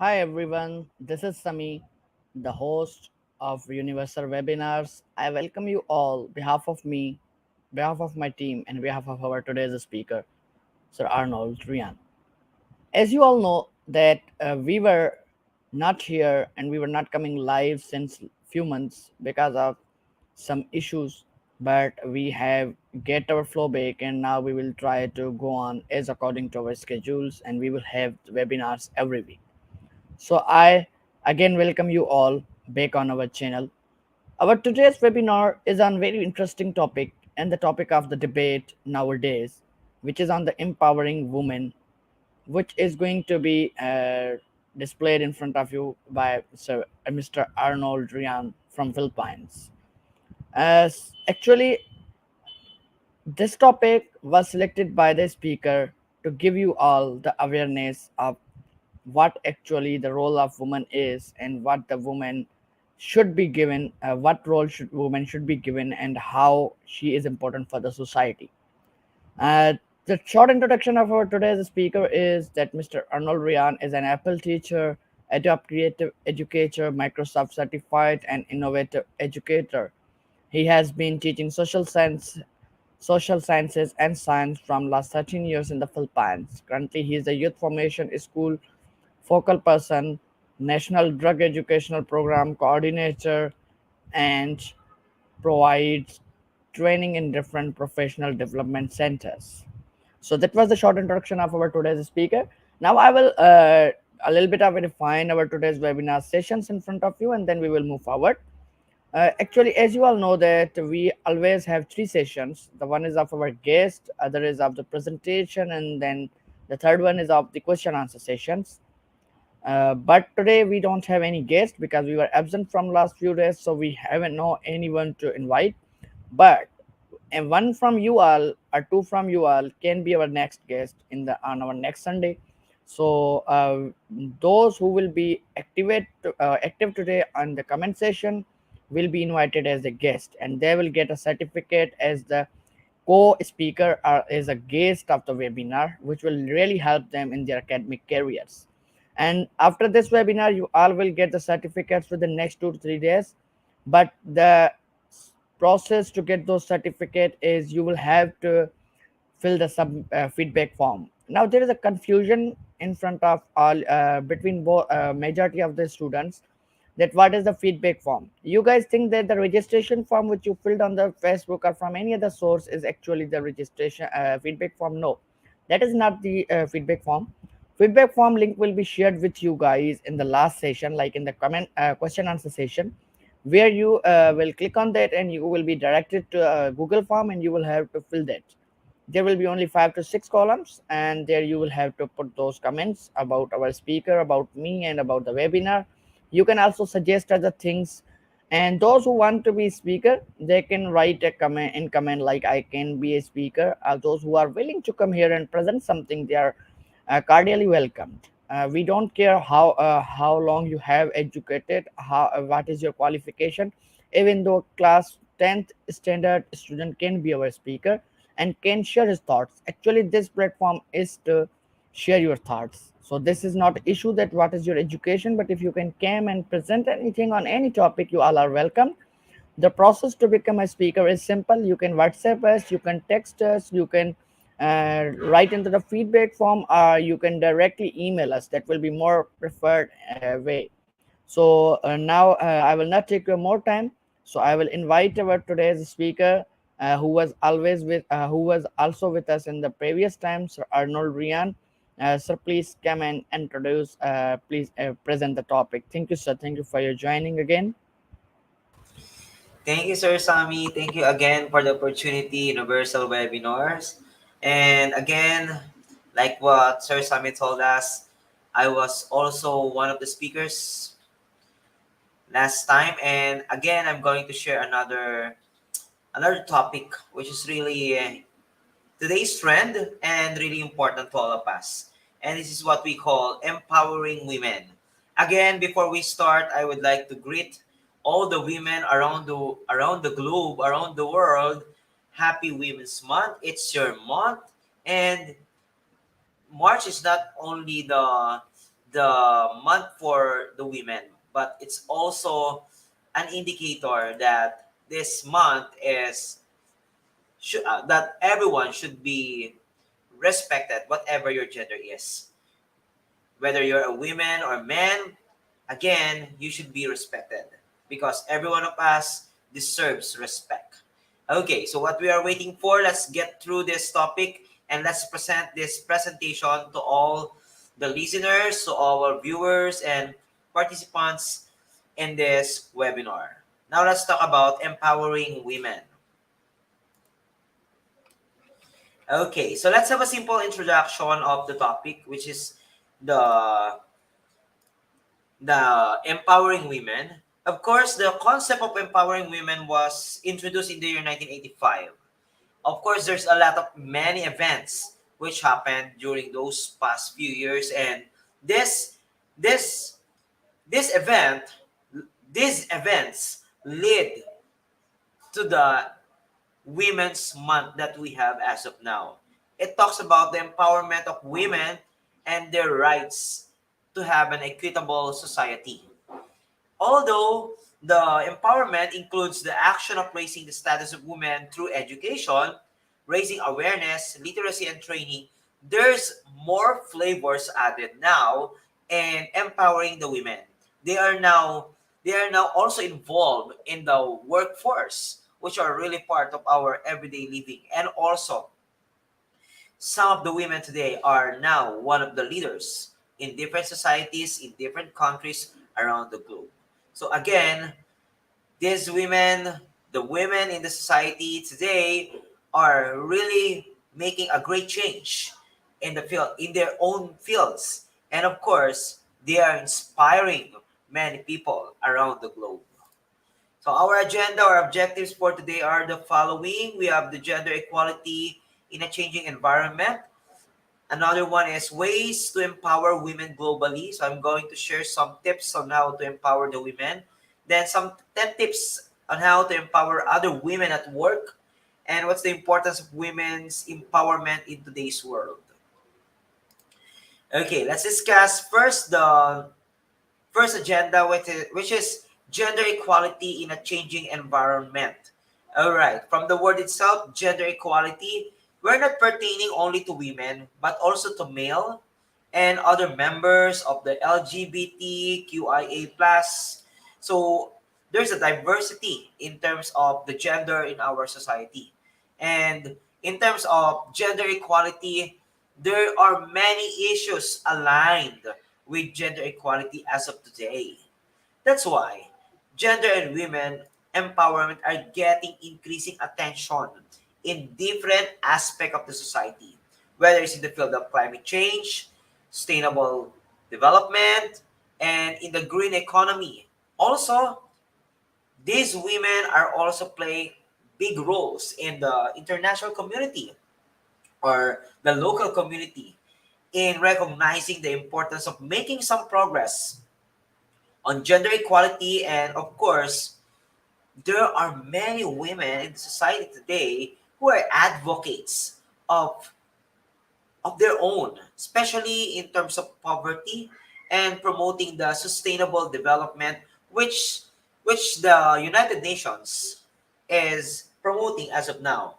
Hi everyone, this is Sami, the host of Universal Webinars. I welcome you all behalf of me, behalf of my team, and behalf of our today's speaker, Sir Arnold Rian. As you all know that we were not here and we were not coming live since few months because of some issues, but we have get our flow back and now we will try to go on as according to our schedules and we will have webinars every week. So I again welcome you all back on our channel. Our today's webinar is on very interesting topic and the topic of the debate nowadays, which is on the empowering women, which is going to be displayed in front of you by Mr. Arnold Rian from Philippines. As actually, this topic was selected by the speaker to give you all the awareness of what actually the role of woman is and what the woman should be given, what role should woman should be given, and how she is important for the society. Uh, the short introduction of our today's speaker is that Mr. Arnold Rian is an Apple teacher, Adobe creative educator, Microsoft certified, and innovative educator. He has been teaching social sciences and science from last 13 years in the Philippines. Currently, he is a youth formation school focal person, National Drug Educational Program coordinator, and provides training in different professional development centers. So that was the short introduction of our today's speaker. Now I will a little bit of define our today's webinar sessions in front of you, and then we will move forward. Actually, as you all know that we always have three sessions. The one is of our guest, other is of the presentation, and then the third one is of the question answer sessions. But today we don't have any guest because we were absent from last few days, so we haven't know anyone to invite. But and one from you all or two from you all can be our next guest in the on our next Sunday. So those who will be active today on the comment session will be invited as a guest, and they will get a certificate as the co-speaker or as a guest of the webinar, which will really help them in their academic careers. And after this webinar, you all will get the certificates for the next 2 to 3 days. But the process to get those certificate is you will have to fill the sub feedback form. Now there is a confusion in front of all between both majority of the students that what is the feedback form. You guys think that the registration form which you filled on the Facebook or from any other source is actually the registration feedback form. No, that is not the feedback form. Feedback form link will be shared with you guys in the last session, like in the comment question answer session, where you will click on that and you will be directed to a Google form and you will have to fill that. There will be only 5 to 6 columns, and there you will have to put those comments about our speaker, about me, and about the webinar. You can also suggest other things, and those who want to be speaker, they can write a comment like I can be a speaker. Those who are willing to come here and present something, they are cordially welcomed. We don't care how long you have educated, how what is your qualification. Even though class 10th standard student can be our speaker and can share his thoughts. Actually, this platform is to share your thoughts. So this is not issue that what is your education, but if you can come and present anything on any topic, you all are welcome. The process to become a speaker is simple. You can WhatsApp us, you can text us, you can write into the feedback form, or you can directly email us. That will be more preferred way. So now I will not take more time. So I will invite our today's speaker, who was also with us in the previous time, Sir Arnold Rian. Sir, please come and introduce. Please present the topic. Thank you, sir. Thank you for your joining again. Thank you, Sir Sami. Thank you again for the opportunity, Universal Webinars. And again, like what Sir Sami told us, I was also one of the speakers last time. And again, I'm going to share another topic, which is really today's trend and really important to all of us. And this is what we call empowering women. Again, before we start, I would like to greet all the women around the globe, around the world. Happy Women's Month. It's your month, and March is not only the month for the women, but it's also an indicator that this month is that everyone should be respected, whatever your gender is. Whether you're a woman or man, again, you should be respected because every one of us deserves respect. Okay, so what we are waiting for, let's get through this topic and let's present this presentation to all the listeners, to all our viewers and participants in this webinar. Now let's talk about empowering women. Okay, so let's have a simple introduction of the topic, which is the empowering women. Of course, the concept of empowering women was introduced in the year 1985. Of course, there's a lot of many events which happened during those past few years, and this this this event these events lead to the Women's Month that we have as of now. It talks about the empowerment of women and their rights to have an equitable society. Although the empowerment includes the action of raising the status of women through education, raising awareness, literacy, and training, there's more flavors added now in empowering the women. They are now they are now also involved in the workforce, which are really part of our everyday living. And also, some of the women today are now one of the leaders in different societies, in different countries around the globe. So again, these women, the women in the society today are really making a great change in the field, in their own fields. And of course, they are inspiring many people around the globe. So our agenda or objectives for today are the following. We have the gender equality in a changing environment. Another one is ways to empower women globally. So I'm going to share some tips on how to empower the women. Then some 10 tips on how to empower other women at work. And what's the importance of women's empowerment in today's world. Okay, let's discuss first the first agenda, which is gender equality in a changing environment. All right, from the word itself, gender equality, we're not pertaining only to women, but also to male and other members of the LGBTQIA+. So there's a diversity in terms of the gender in our society. And in terms of gender equality, there are many issues aligned with gender equality as of today. That's why gender and women empowerment are getting increasing attention in different aspects of the society, whether it's in the field of climate change, sustainable development, and in the green economy. Also, these women are also playing big roles in the international community or the local community in recognizing the importance of making some progress on gender equality. And of course, there are many women in society today who are advocates of their own, especially in terms of poverty and promoting the sustainable development, which the United Nations is promoting as of now.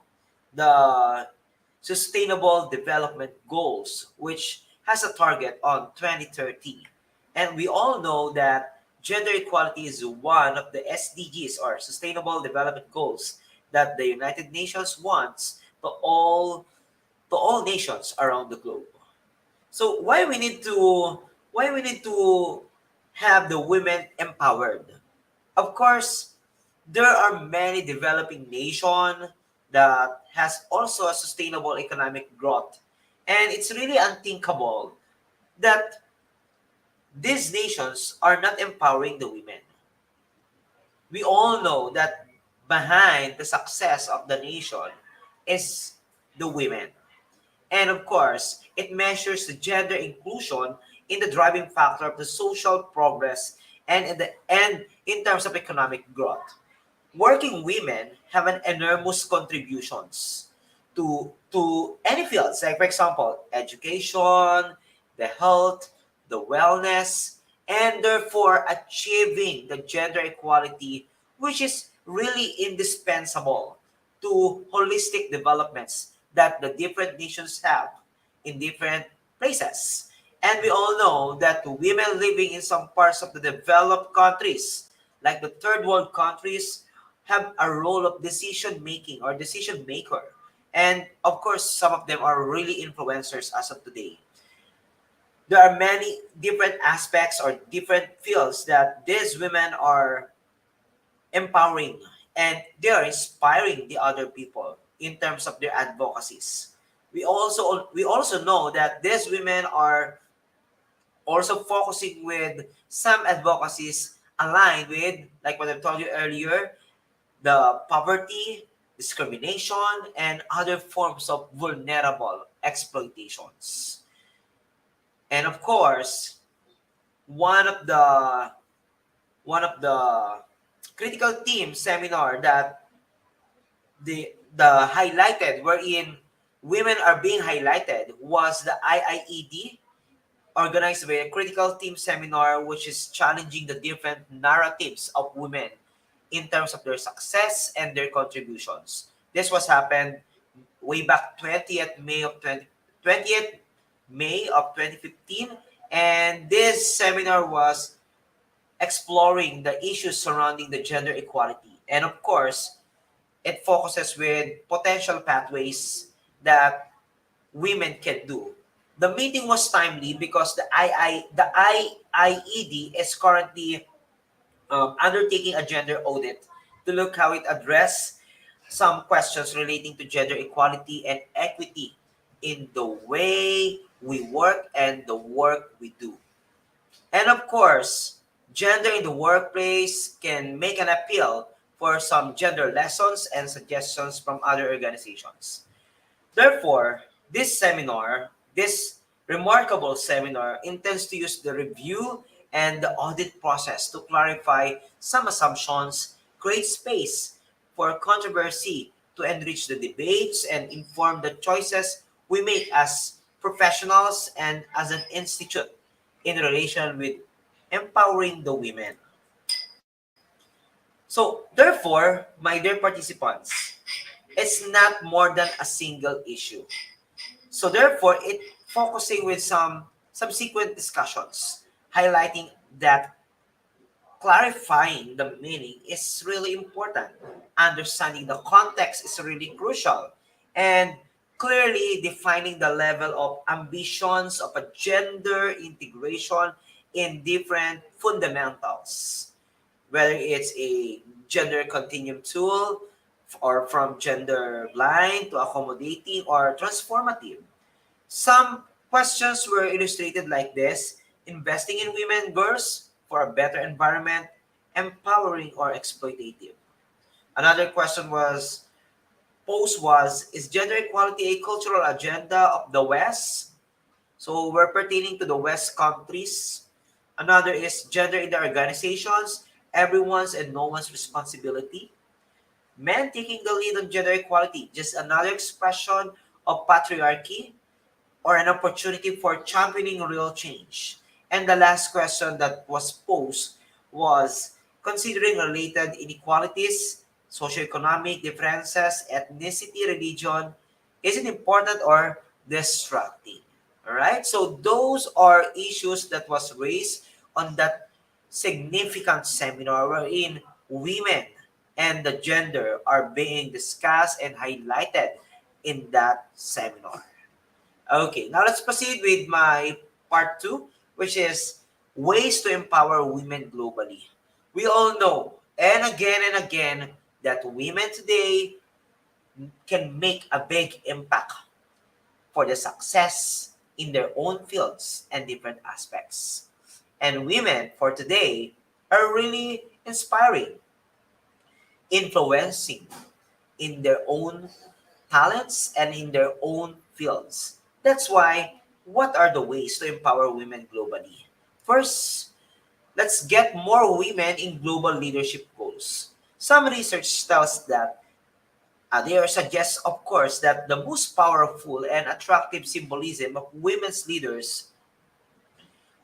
The Sustainable Development Goals, which has a target on 2030. And we all know that gender equality is one of the SDGs or Sustainable Development Goals that the United Nations wants to all nations around the globe. So why we need to have the women empowered? Of course, there are many developing nations that has also a sustainable economic growth. And it's really unthinkable that these nations are not empowering the women. We all know that behind the success of the nation is the women. And of course, it measures the gender inclusion in the driving factor of the social progress and in terms of economic growth. Working women have an enormous contributions to any fields, like for example, education, the health, the wellness, and therefore achieving the gender equality, which is really indispensable to holistic developments that the different nations have in different places. And we all know that women living in some parts of the developed countries, like the third world countries, have a role of decision making or decision maker. And of course, some of them are really influencers as of today. There are many different aspects or different fields that these women are empowering, and they are inspiring the other people in terms of their advocacies. We also know that these women are also focusing with some advocacies aligned with, like what I told you earlier, the poverty, discrimination, and other forms of vulnerable exploitations. And of course, one of the one of the critical team seminar that the highlighted wherein women are being highlighted was the IIED, organized by a critical team seminar, which is challenging the different narratives of women in terms of their success and their contributions. This was happened way back 20th May of 2015, and this seminar was exploring the issues surrounding the gender equality. And of course, it focuses with potential pathways that women can do. The meeting was timely because the IIED is currently undertaking a gender audit to look how it address some questions relating to gender equality and equity in the way we work and the work we do. And of course, gender in the workplace can make an appeal for some gender lessons and suggestions from other organizations. Therefore, this remarkable seminar intends to use the review and the audit process to clarify some assumptions, create space for controversy, to enrich the debates and inform the choices we make as professionals and as an institute in relation with empowering the women. So, therefore, my dear participants, it's not more than a single issue. So therefore, it focusing with some subsequent discussions, highlighting that clarifying the meaning is really important. Understanding the context is really crucial. And clearly defining the level of ambitions of a gender integration in different fundamentals, whether it's a gender continuum tool or from gender blind to accommodating or transformative. Some questions were illustrated like this: investing in women and girls for a better environment, empowering or exploitative. Another question was posed was: is gender equality a cultural agenda of the West? So we're pertaining to the West countries. Another is gender in the organizations, everyone's and no one's responsibility. Men taking the lead on gender equality, just another expression of patriarchy or an opportunity for championing real change? And the last question that was posed was: considering related inequalities, socioeconomic differences, ethnicity, religion, is it important or distracting? All right. So those are issues that was raised on that significant seminar wherein women and the gender are being discussed and highlighted in that seminar. Okay, now let's proceed with my part two, which is ways to empower women globally. We all know, and again, that women today can make a big impact for the success in their own fields and different aspects. And women for today are really inspiring, influencing in their own talents and in their own fields. That's why, what are the ways to empower women globally? First, let's get more women in global leadership roles. Some research tells that there suggests, of course, that the most powerful and attractive symbolism of women's leaders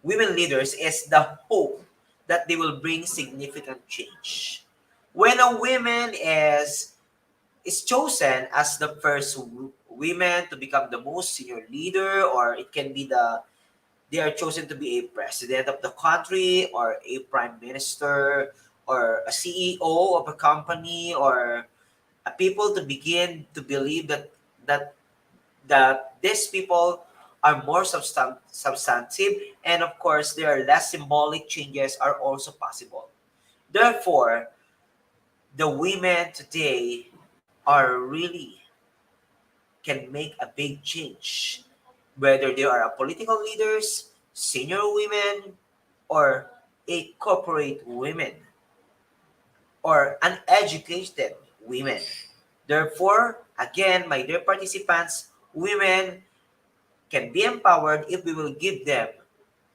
women leaders is the hope that they will bring significant change. When a woman is chosen as the first women to become the most senior leader, or it can be they are chosen to be a president of the country or a prime minister or a CEO of a company, or a people to begin to believe that that these people are more substantive, and of course there are less symbolic changes are also possible. Therefore, the women today are really can make a big change, whether they are a political leaders, senior women, or a corporate women, or uneducated women. Therefore, again, my dear participants, women can be empowered if we will give them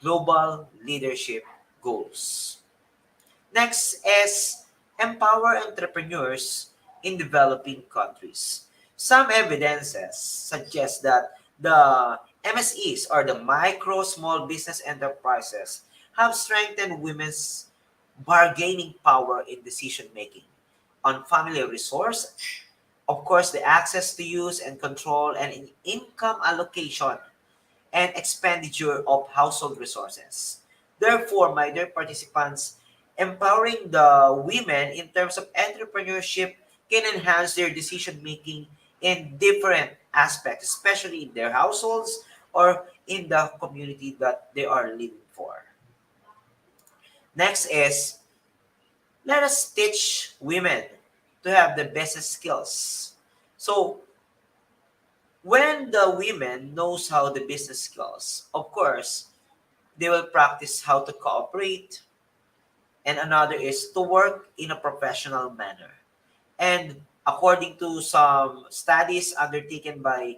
global leadership goals. Next is empower entrepreneurs in developing countries. Some evidences suggest that the MSEs, or the micro small business enterprises, have strengthened women's bargaining power in decision making on family resource, of course, the access to use and control and income allocation and expenditure of household resources. Therefore, my dear participants, empowering the women in terms of entrepreneurship can enhance their decision making in different aspects, especially in their households or in the community that they are living for. Next is, let us teach women to have the business skills. So, when the women knows how the business skills, of course, they will practice how to cooperate, and another is to work in a professional manner. And according to some studies undertaken by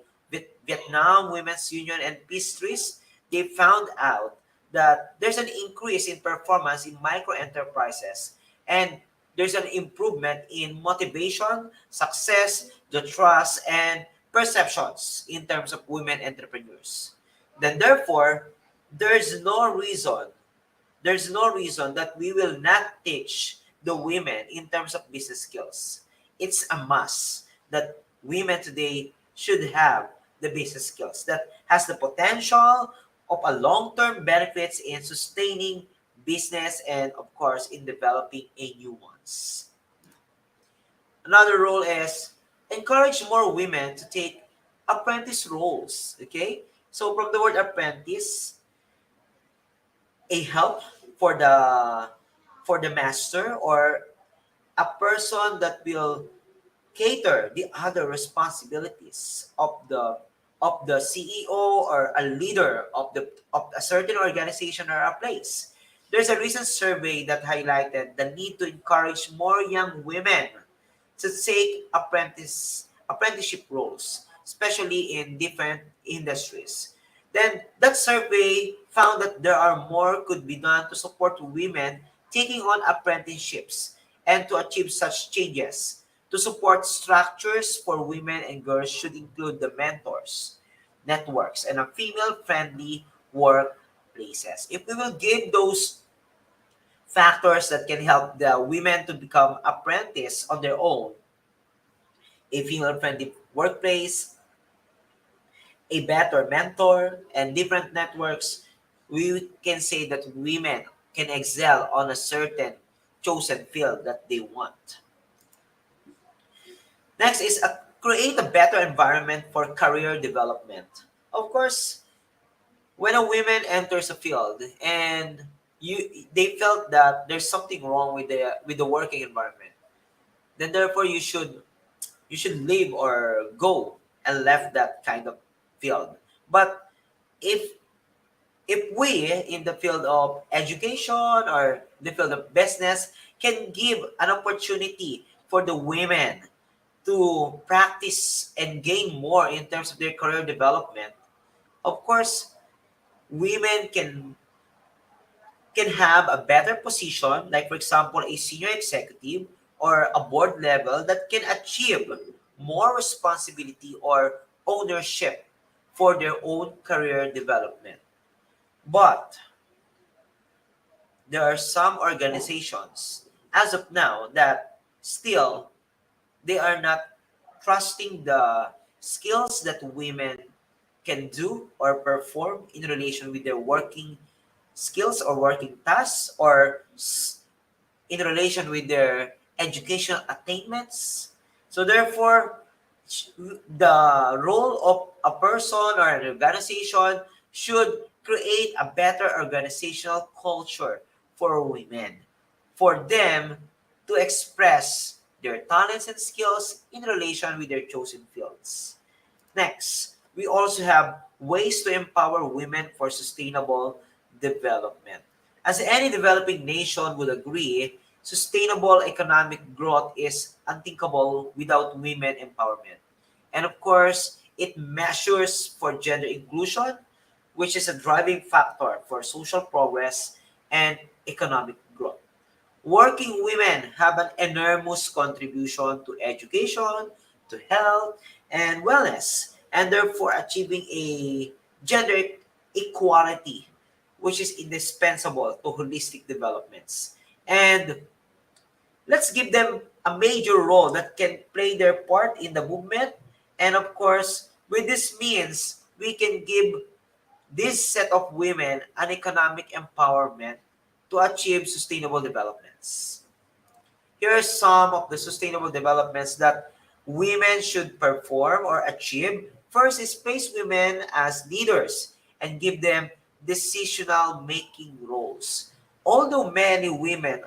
Vietnam Women's Union and Peace Trees, they found out that there's an increase in performance in micro enterprises, and there's an improvement in motivation, success, the trust, and perceptions in terms of women entrepreneurs. Then therefore, there's no reason there's no reason that we will not teach the women in terms of business skills. It's a must that women today should have the business skills that has the potential of a long-term benefits in sustaining business and of course in developing a new ones. Another role is encourage more women to take apprentice roles. Okay? So from the word apprentice, a help for the master, or a person that will cater the other responsibilities of the CEO or a leader of a certain organization or a place. There's a recent survey that highlighted the need to encourage more young women to take apprenticeship roles, especially in different industries. Then that survey found that there are more could be done to support women taking on apprenticeships and to achieve such changes. To support structures for women and girls should include the mentors, networks, and a female-friendly workplaces. If we will give those factors that can help the women to become apprentice on their own, a female-friendly workplace, a better mentor, and different networks, we can say that women can excel on a certain chosen field that they want. Next is create a better environment for career development. Of course, when a woman enters a field and they felt that there's something wrong with the working environment, then therefore you should leave or go and left that kind of field. But if we in the field of education or the field of business can give an opportunity for the women to practice and gain more in terms of their career development, of course, women can have a better position, like for example, a senior executive or a board level that can achieve more responsibility or ownership for their own career development. But there are some organizations as of now that still they are not trusting the skills that women can do or perform in relation with their working skills or working tasks or in relation with their educational attainments. So therefore, the role of a person or an organization should create a better organizational culture for women, for them to express their talents and skills in relation with their chosen fields. Next, we also have ways to empower women for sustainable development. As any developing nation would agree, sustainable economic growth is unthinkable without women empowerment. And of course, it measures for gender inclusion, which is a driving factor for social progress and economic growth. Working women have an enormous contribution to education, to health, and wellness, and therefore achieving a gender equality, which is indispensable to holistic developments. And let's give them a major role that can play their part in the movement. And of course, with this means, we can give this set of women an economic empowerment to achieve sustainable developments. Here are some of the sustainable developments that women should perform or achieve. First is place women as leaders and give them decisional making roles. Although many women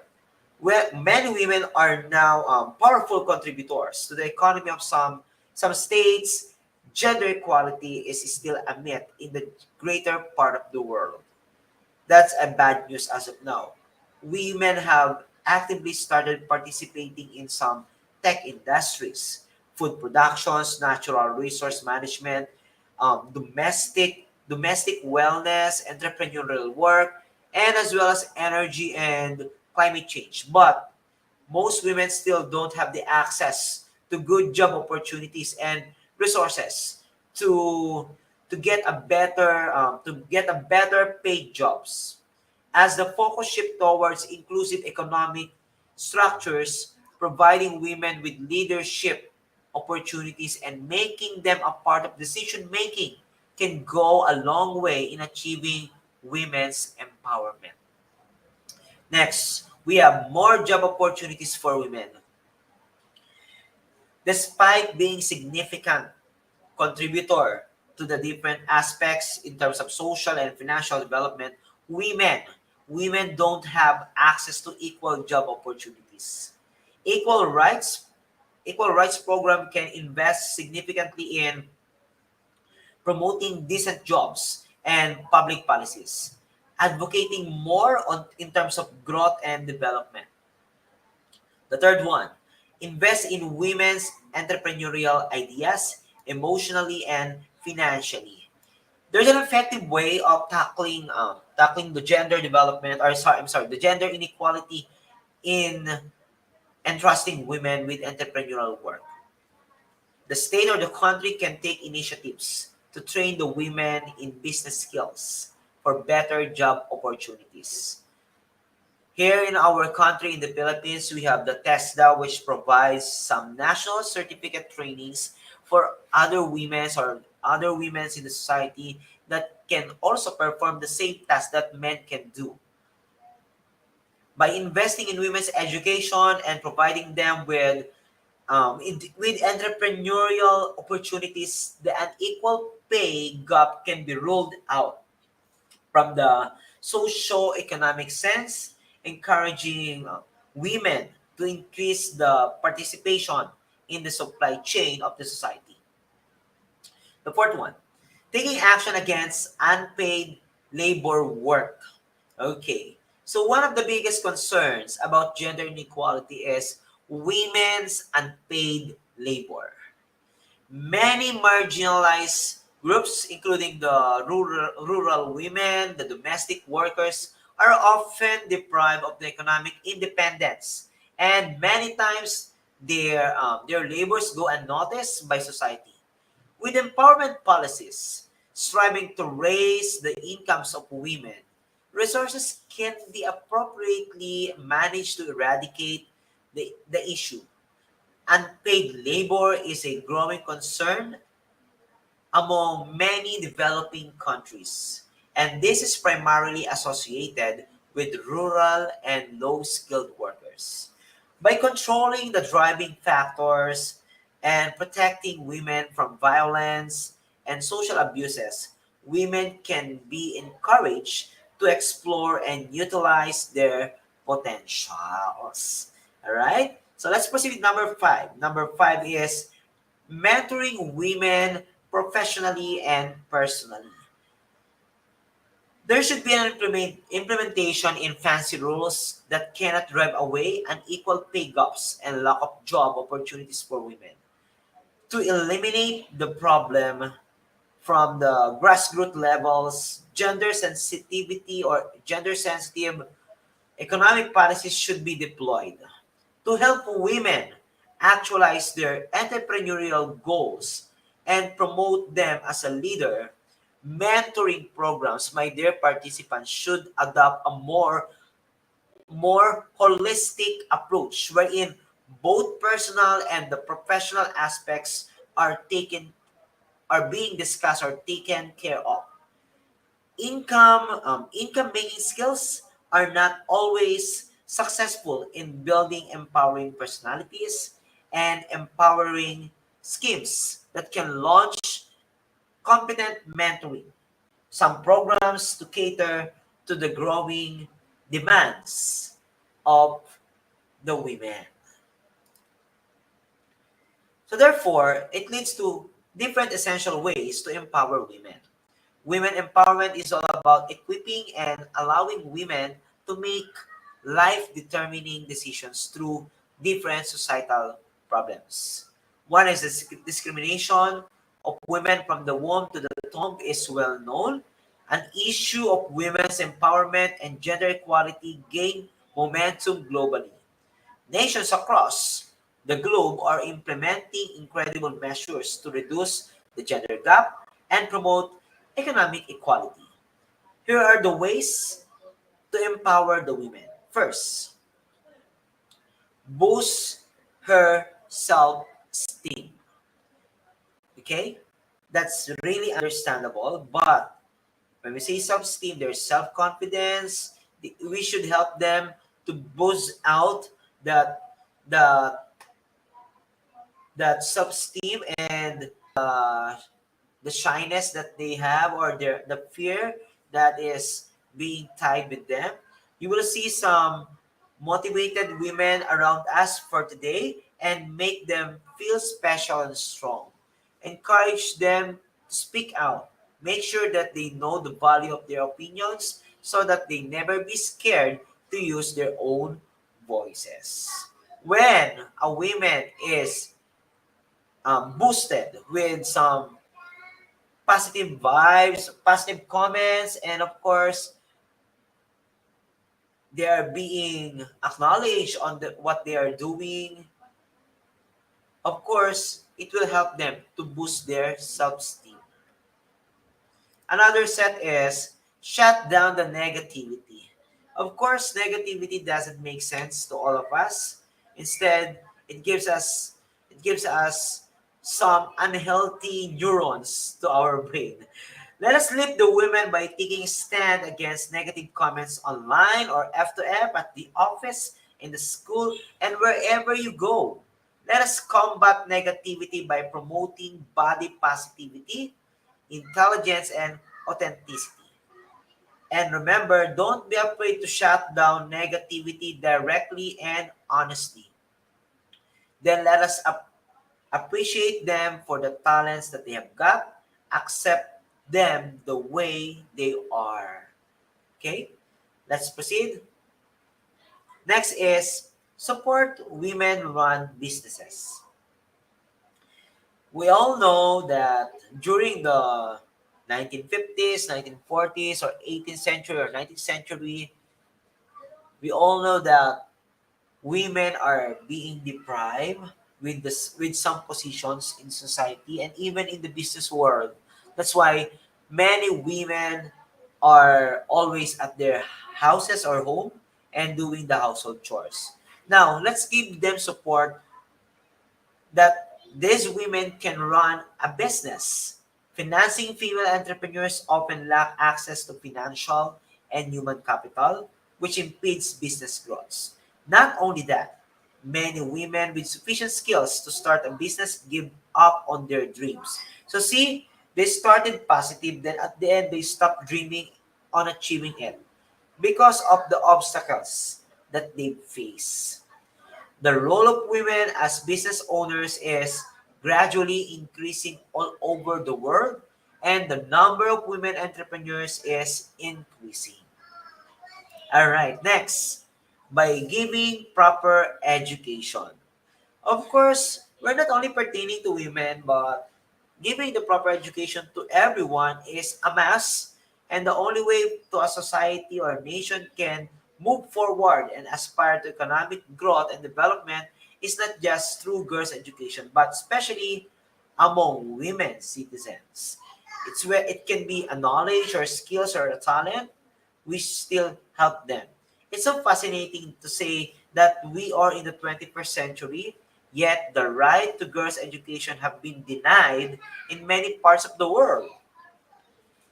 are now powerful contributors to the economy of some states, gender equality is still a myth in the greater part of the world. That's a bad news as of now. Women have actively started participating in some tech industries, food productions, natural resource management, domestic wellness, entrepreneurial work, and as well as energy and climate change. But most women still don't have the access to good job opportunities and resources to to get a better paid jobs. As the focus shift towards inclusive economic structures, providing women with leadership opportunities and making them a part of decision making can go a long way in achieving women's empowerment. Next, we have more job opportunities for women. Despite being significant contributor to the different aspects in terms of social and financial development, women women don't have access to equal job opportunities. Equal rights Equal rights program can invest significantly in promoting decent jobs and public policies, advocating more on in terms of growth and development. The third one, invest in women's entrepreneurial ideas emotionally and financially. There's an effective way of tackling the gender development, or sorry, I'm sorry, the gender inequality in entrusting women with entrepreneurial work. The state or the country can take initiatives to train the women in business skills for better job opportunities. Here in our country, in the Philippines, we have the TESDA, which provides some national certificate trainings for other women in the society that can also perform the same task that men can do. By investing in women's education and providing them with entrepreneurial opportunities, the unequal pay gap can be ruled out from the socio-economic sense, encouraging women to increase the participation in the supply chain of the society. The fourth one, taking action against unpaid labor work. Okay, so one of the biggest concerns about gender inequality is women's unpaid labor. Many marginalized groups, including the rural women, the domestic workers, are often deprived of the economic independence, and many times their labors go unnoticed by society. With empowerment policies striving to raise the incomes of women, resources can be appropriately managed to eradicate the issue. Unpaid labor is a growing concern among many developing countries, and this is primarily associated with rural and low skilled workers. By controlling the driving factors and protecting women from violence and social abuses, women can be encouraged to explore and utilize their potentials. All right? So let's proceed with number five. Number five is mentoring women professionally and personally. There should be an implementation in fancy rules that cannot drive away unequal pay gaps and lack of job opportunities for women. To eliminate the problem from the grassroots levels, gender sensitivity or gender sensitive economic policies should be deployed to help women actualize their entrepreneurial goals and promote them as a leader. Mentoring programs, my dear participants, should adopt a more holistic approach wherein both personal and the professional aspects are being discussed or taken care of. Income making skills are not always successful in building empowering personalities and empowering schemes that can launch competent mentoring. Some programs to cater to the growing demands of the women. So therefore, it leads to different essential ways to empower women. Women empowerment is all about equipping and allowing women to make life determining decisions through different societal problems. One is the discrimination of women from the womb to the tomb is well known. An issue of women's empowerment and gender equality gain momentum globally. Nations across the globe are implementing incredible measures to reduce the gender gap and promote economic equality. Here are the ways to empower the women. First, boost her self-esteem. Okay? That's really understandable, but when we say self-esteem, there's self-confidence. We should help them to boost out that the that self-esteem and the shyness that they have or the fear that is being tied with them. You will see some motivated women around us for today and make them feel special and strong. Encourage them to speak out. Make sure that they know the value of their opinions so that they never be scared to use their own voices. When a woman is boosted with some positive vibes, positive comments, and of course, they are being acknowledged on what they are doing. Of course, it will help them to boost their self-esteem. Another set is shut down the negativity. Of course, negativity doesn't make sense to all of us. Instead, it gives us some unhealthy neurons to our brain. Let us lift the women by taking stand against negative comments online or F to F at the office, in the school, and wherever you go. Let us combat negativity by promoting body positivity, intelligence, and authenticity. And remember, don't be afraid to shut down negativity directly and honestly. Then let us appreciate them for the talents that they have got, accept them the way they are. Okay, let's proceed. Next is support women run businesses. We all know that during the 1950s, 1940s, or 18th century or 19th century, we all know that women are being deprived with some positions in society and even in the business world. That's why many women are always at their houses or home and doing the household chores. Now, let's give them support that these women can run a business. Financing female entrepreneurs often lack access to financial and human capital, which impedes business growth. Not only that, many women with sufficient skills to start a business give up on their dreams. So see, they started positive, then at the end they stopped dreaming on achieving it because of the obstacles that they face. The role of women as business owners is gradually increasing all over the world, and the number of women entrepreneurs is increasing. All right, next, by giving proper education. Of course, we're not only pertaining to women, but giving the proper education to everyone is a must, and the only way to a society or nation can move forward and aspire to economic growth and development is not just through girls' education, but especially among women citizens. It's where it can be a knowledge or skills or a talent, we still help them. It's so fascinating to say that we are in the 21st century, yet the right to girls' education have been denied in many parts of the world.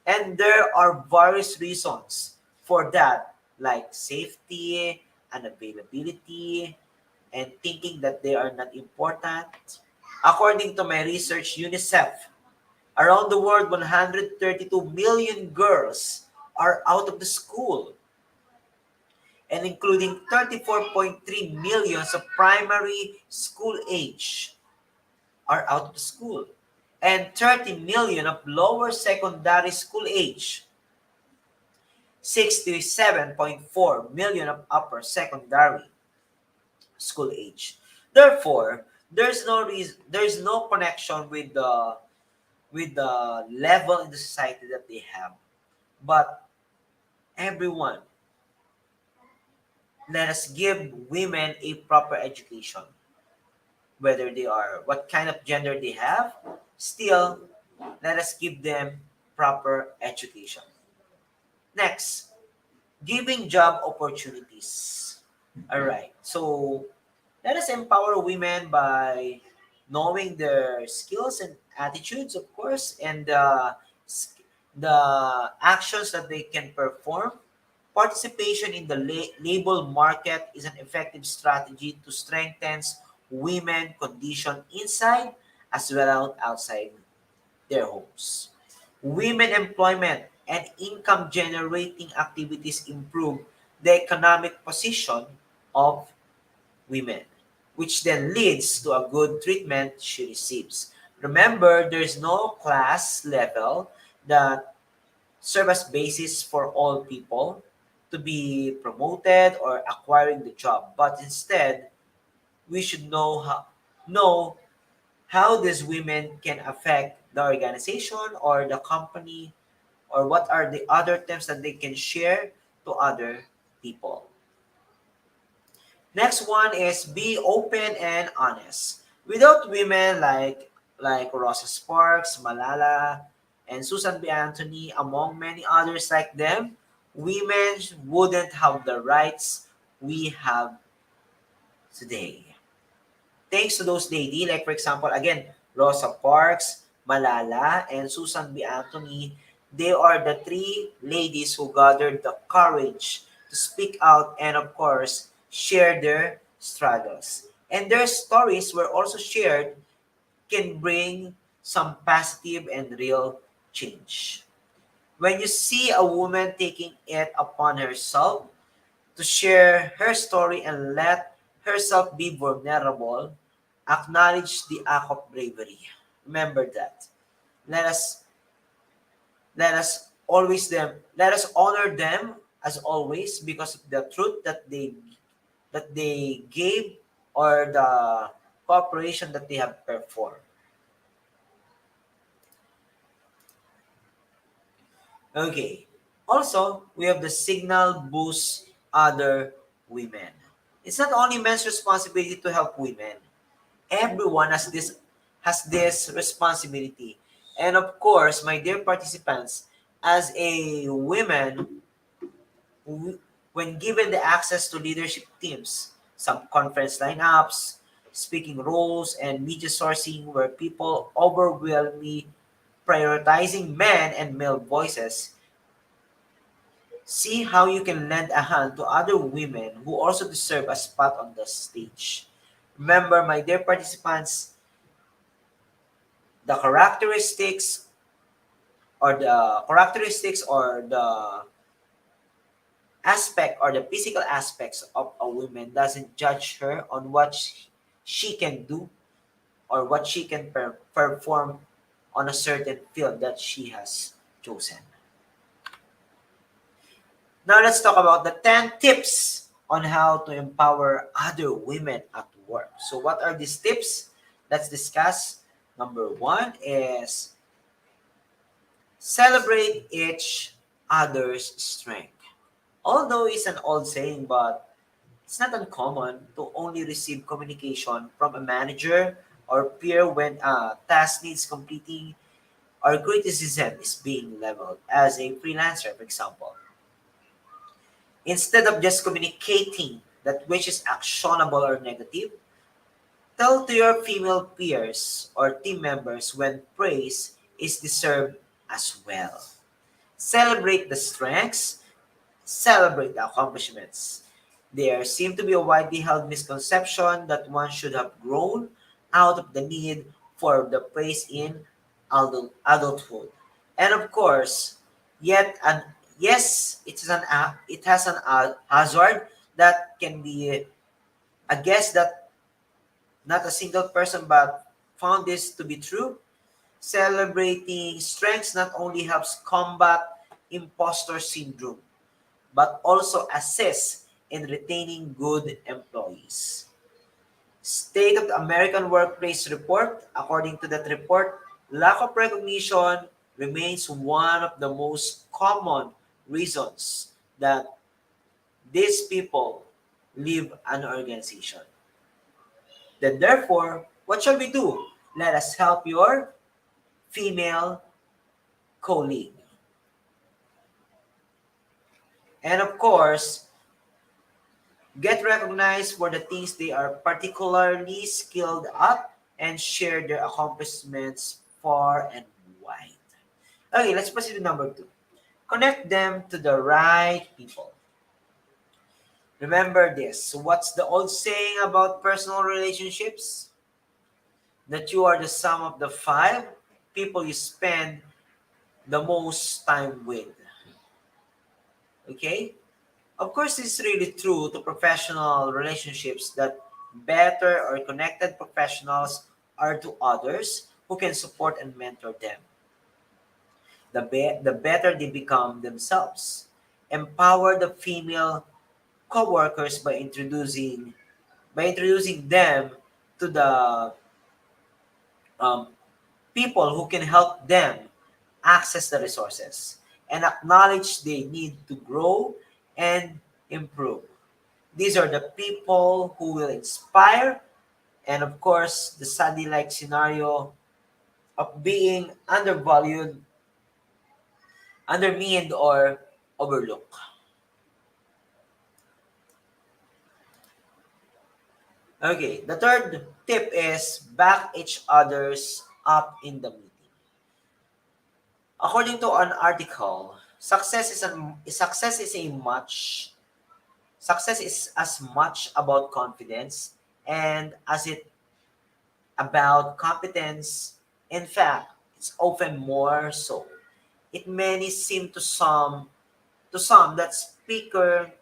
And there are various reasons for that, like safety, unavailability, and thinking that they are not important. According to my research, UNICEF, around the world, 132 million girls are out of the school, and including 34.3 million of primary school age are out of school, and 30 million of lower secondary school age, 67.4 million of upper secondary school age. Therefore, there's no connection with the level in the society that they have. But everyone, let us give women a proper education, whether they are what kind of gender they have. Still, let us give them proper education. Next, giving job opportunities. All right. So let us empower women by knowing their skills and attitudes, of course, and the actions that they can perform. Participation in the labor market is an effective strategy to strengthen women condition inside as well as outside their homes. Women employment and income generating activities improve the economic position of women, which then leads to a good treatment she receives. Remember, there's no class level that serve as basis for all people to be promoted or acquiring the job, but instead we should know how these women can affect the organization or the company, or what are the other terms that they can share to other people. Next one is be open and honest. Without women like Rosa Sparks, Malala, and Susan B. Anthony, among many others like them, women wouldn't have the rights we have today. Thanks to those ladies, like for example, again, Rosa Parks, Malala, and Susan B. Anthony, they are the three ladies who gathered the courage to speak out and, of course, share their struggles. And their stories were also shared can bring some positive and real change. When you see a woman taking it upon herself to share her story and let herself be vulnerable, acknowledge the act of bravery. Remember that. Let us let us honor them as always because of the truth that they gave, or the cooperation that they have performed. Okay. Also, we have the signal boost other women. It's not only men's responsibility to help women. Everyone has this responsibility. And of course, my dear participants, As a woman, when given the access to leadership teams, some conference lineups, speaking roles, and media sourcing where people overwhelmingly prioritizing men and male voices, see how you can lend a hand to other women who also deserve a spot on the stage. Remember, my dear participants, the characteristics or the aspect or the physical aspects of a woman doesn't judge her on what she can do or what she can perform on a certain field that she has chosen. Now let's talk about the 10 tips on how to empower other women at work. So what are these tips? Let's discuss. Number one is celebrate each other's strength. Although it's an old saying, but it's not uncommon to only receive communication from a manager or peer when a task needs completing or criticism is being leveled as a freelancer, for example. Instead of just communicating that which is actionable or negative, tell to your female peers or team members when praise is deserved as well. Celebrate the strengths, celebrate the accomplishments. There seems to be a widely held misconception that one should have grown out of the need for the praise in adulthood. And of course, yet an yes, it has an hazard that can be a guess that not a single person but found this to be true. Celebrating strengths not only helps combat imposter syndrome but also assists in retaining good employees. State of the American Workplace Report, according to that report, lack of recognition remains one of the most common reasons that these people leave an organization. Then therefore, what shall we do? Let us help your female colleague. And of course, get recognized for the things they are particularly skilled at and share their accomplishments far and wide. Okay, let's proceed to number two. Connect them to the right people. Remember this. What's the old saying about personal relationships? That you are the sum of the five people you spend the most time with. Okay? Of course, it's really true to professional relationships that better or connected professionals are to others who can support and mentor them. The better they become themselves. Empower the female co-workers by introducing them to the um, people who can help them access the resources and acknowledge they need to grow and improve. These are the people who will inspire, and of course, the Sandy like scenario of being undervalued, undermined, or overlooked. Okay, the third tip is back each others up in the meeting. According to an article, success is as much about confidence and as it about competence. In fact, it's often more so. It many seem to some that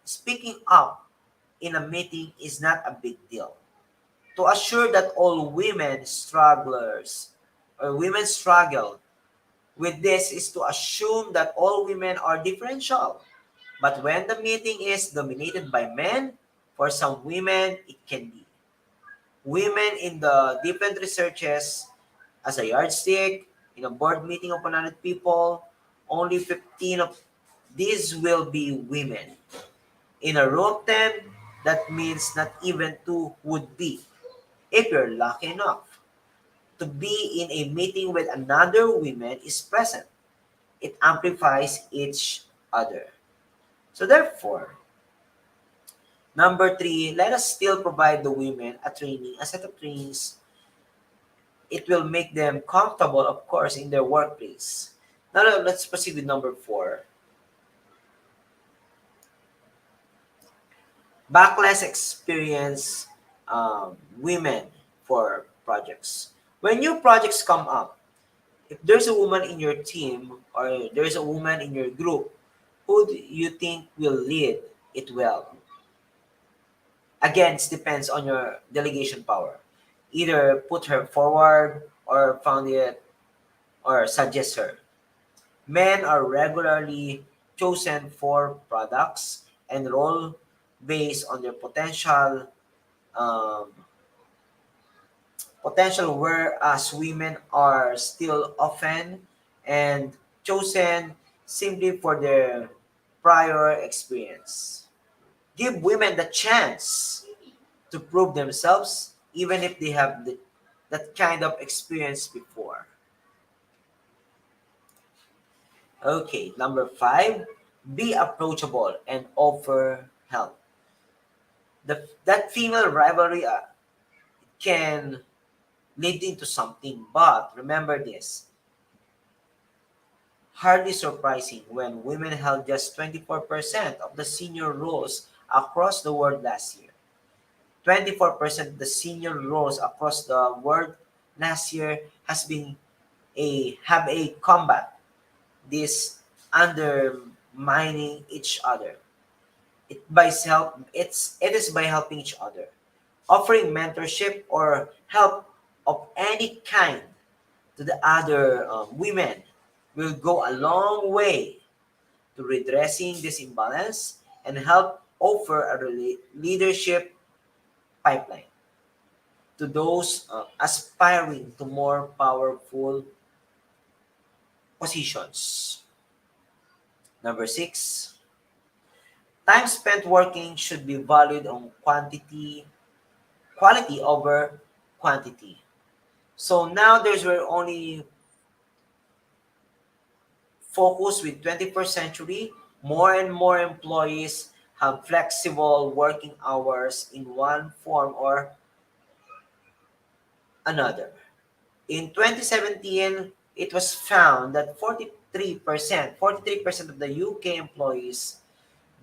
speaking up in a meeting is not a big deal. To assure that all women struggle with this is to assume that all women are differential. But when the meeting is dominated by men, for some women it can be. Women in the different researches as a yardstick, in a board meeting of 100 people, only 15 of these will be women. In a room 10, that means not even two would be, if you're lucky enough to be in a meeting with another woman is present. It amplifies each other. So therefore, number three, let us still provide the women a set of trainings. It will make them comfortable, of course, in their workplace. Now let's proceed with number four. Backless experience women for projects. When new projects come up, if there's a woman in your team or there's a woman in your group, who do you think will lead it well? Again, it depends on your delegation power. Either put her forward or found it or suggest her. Men are regularly chosen for products and role based on their um, potential, whereas women are still often and chosen simply for their prior experience. Give women the chance to prove themselves even if they have that kind of experience before. Okay, number five, be approachable and offer help. That female rivalry can lead into something, but remember this, hardly surprising when women held just 24% of the senior roles across the world last year. 24% of the senior roles across the world last year have a combat this undermining each other. It is by helping each other, offering mentorship or help of any kind to the other women will go a long way to redressing this imbalance and help offer a leadership pipeline to those aspiring to more powerful positions. Number six, time spent working should be valued on quality over quantity. So now there's we're only focused with 21st century. More and more employees have flexible working hours in one form or another. In 2017, it was found that 43% of the UK employees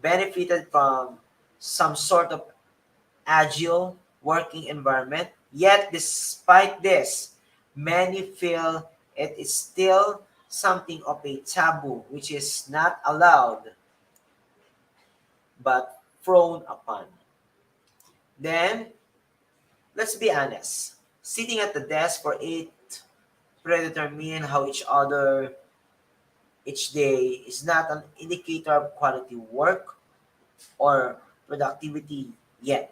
benefited from some sort of agile working environment. Yet, despite this, many feel it is still something of a taboo, which is not allowed but frowned upon. Then, let's be honest. Sitting at the desk for 8 predetermine how each other each day is not an indicator of quality work or productivity yet.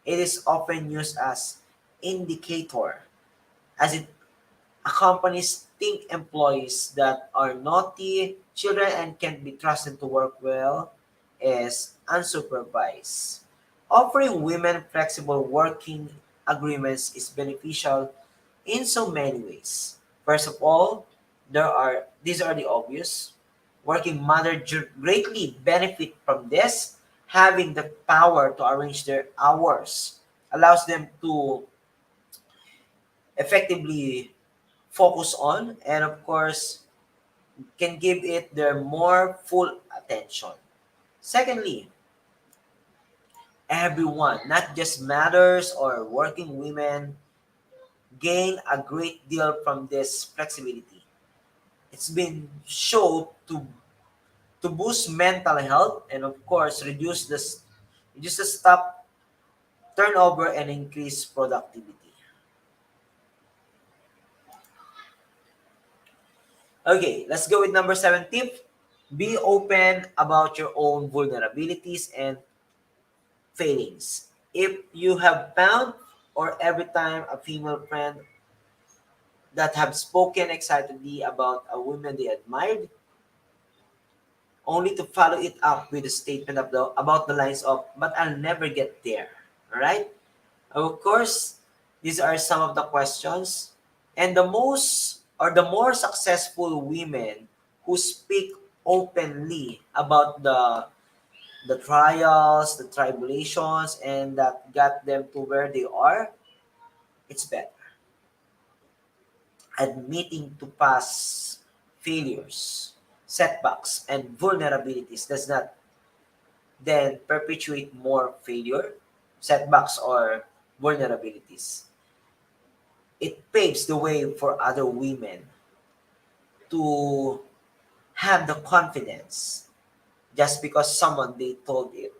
It is often used as indicator as it accompanies think employees that are naughty children and can be trusted to work well is unsupervised. Offering women flexible working agreements is beneficial in so many ways. First of all, these are the obvious. Working mother greatly benefit from this. Having the power to arrange their hours allows them to effectively focus on and of course can give it their more full attention. Secondly, everyone, not just mothers or working women, gain a great deal from this flexibility. It's been shown to boost mental health and of course reduce the staff turnover and increase productivity. Okay, let's go with number 17. Be open about your own vulnerabilities and failings. If you have found or every time a female friend that have spoken excitedly about a woman they admired, only to follow it up with a statement about the lines of, but I'll never get there. Alright? Of course, these are some of the questions. And the more successful women who speak openly about the trials, the tribulations, and that got them to where they are, it's better. Admitting to past failures, setbacks, and vulnerabilities does not then perpetuate more failure, setbacks, or vulnerabilities. It paves the way for other women to have the confidence just because someone they told it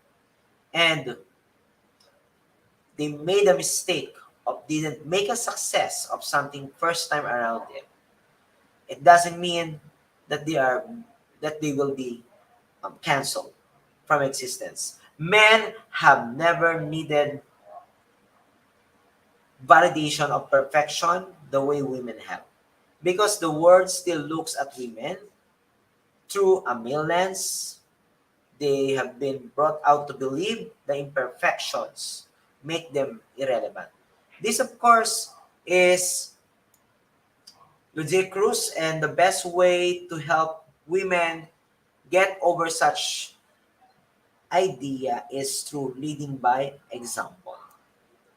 and they made a mistake of didn't make a success of something first time around it. It doesn't mean that they will be canceled from existence. Men have never needed validation of perfection the way women have, because the world still looks at women through a male lens. They have been brought out to believe the imperfections make them irrelevant. This, of course, is ludicrous, and the best way to help women get over such idea is through leading by example.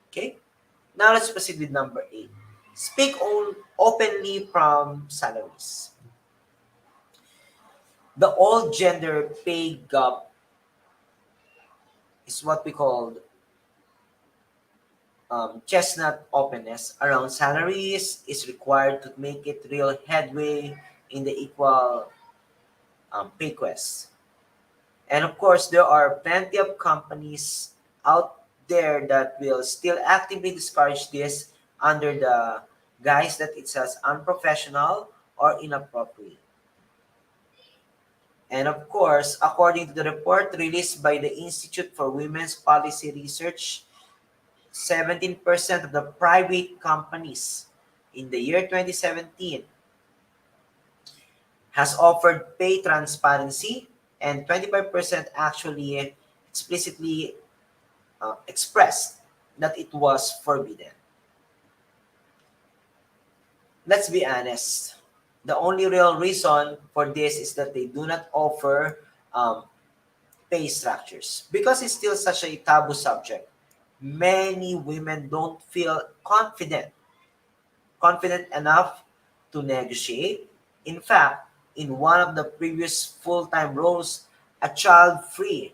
Okay? Now let's proceed with number 8. Speak openly from salaries. The all gender pay gap is what we call chestnut openness around salaries is required to make it real headway in the equal pay quest. And of course, there are plenty of companies out there that will still actively discourage this under the guise that it says unprofessional or inappropriate. And of course, according to the report released by the Institute for Women's Policy Research, 17% of the private companies in the year 2017 has offered pay transparency, and 25% actually explicitly expressed that it was forbidden. Let's be honest. The only real reason for this is that they do not offer pay structures because it's still such a taboo subject. Many women don't feel confident enough to negotiate. In fact, in one of the previous full-time roles, a child-free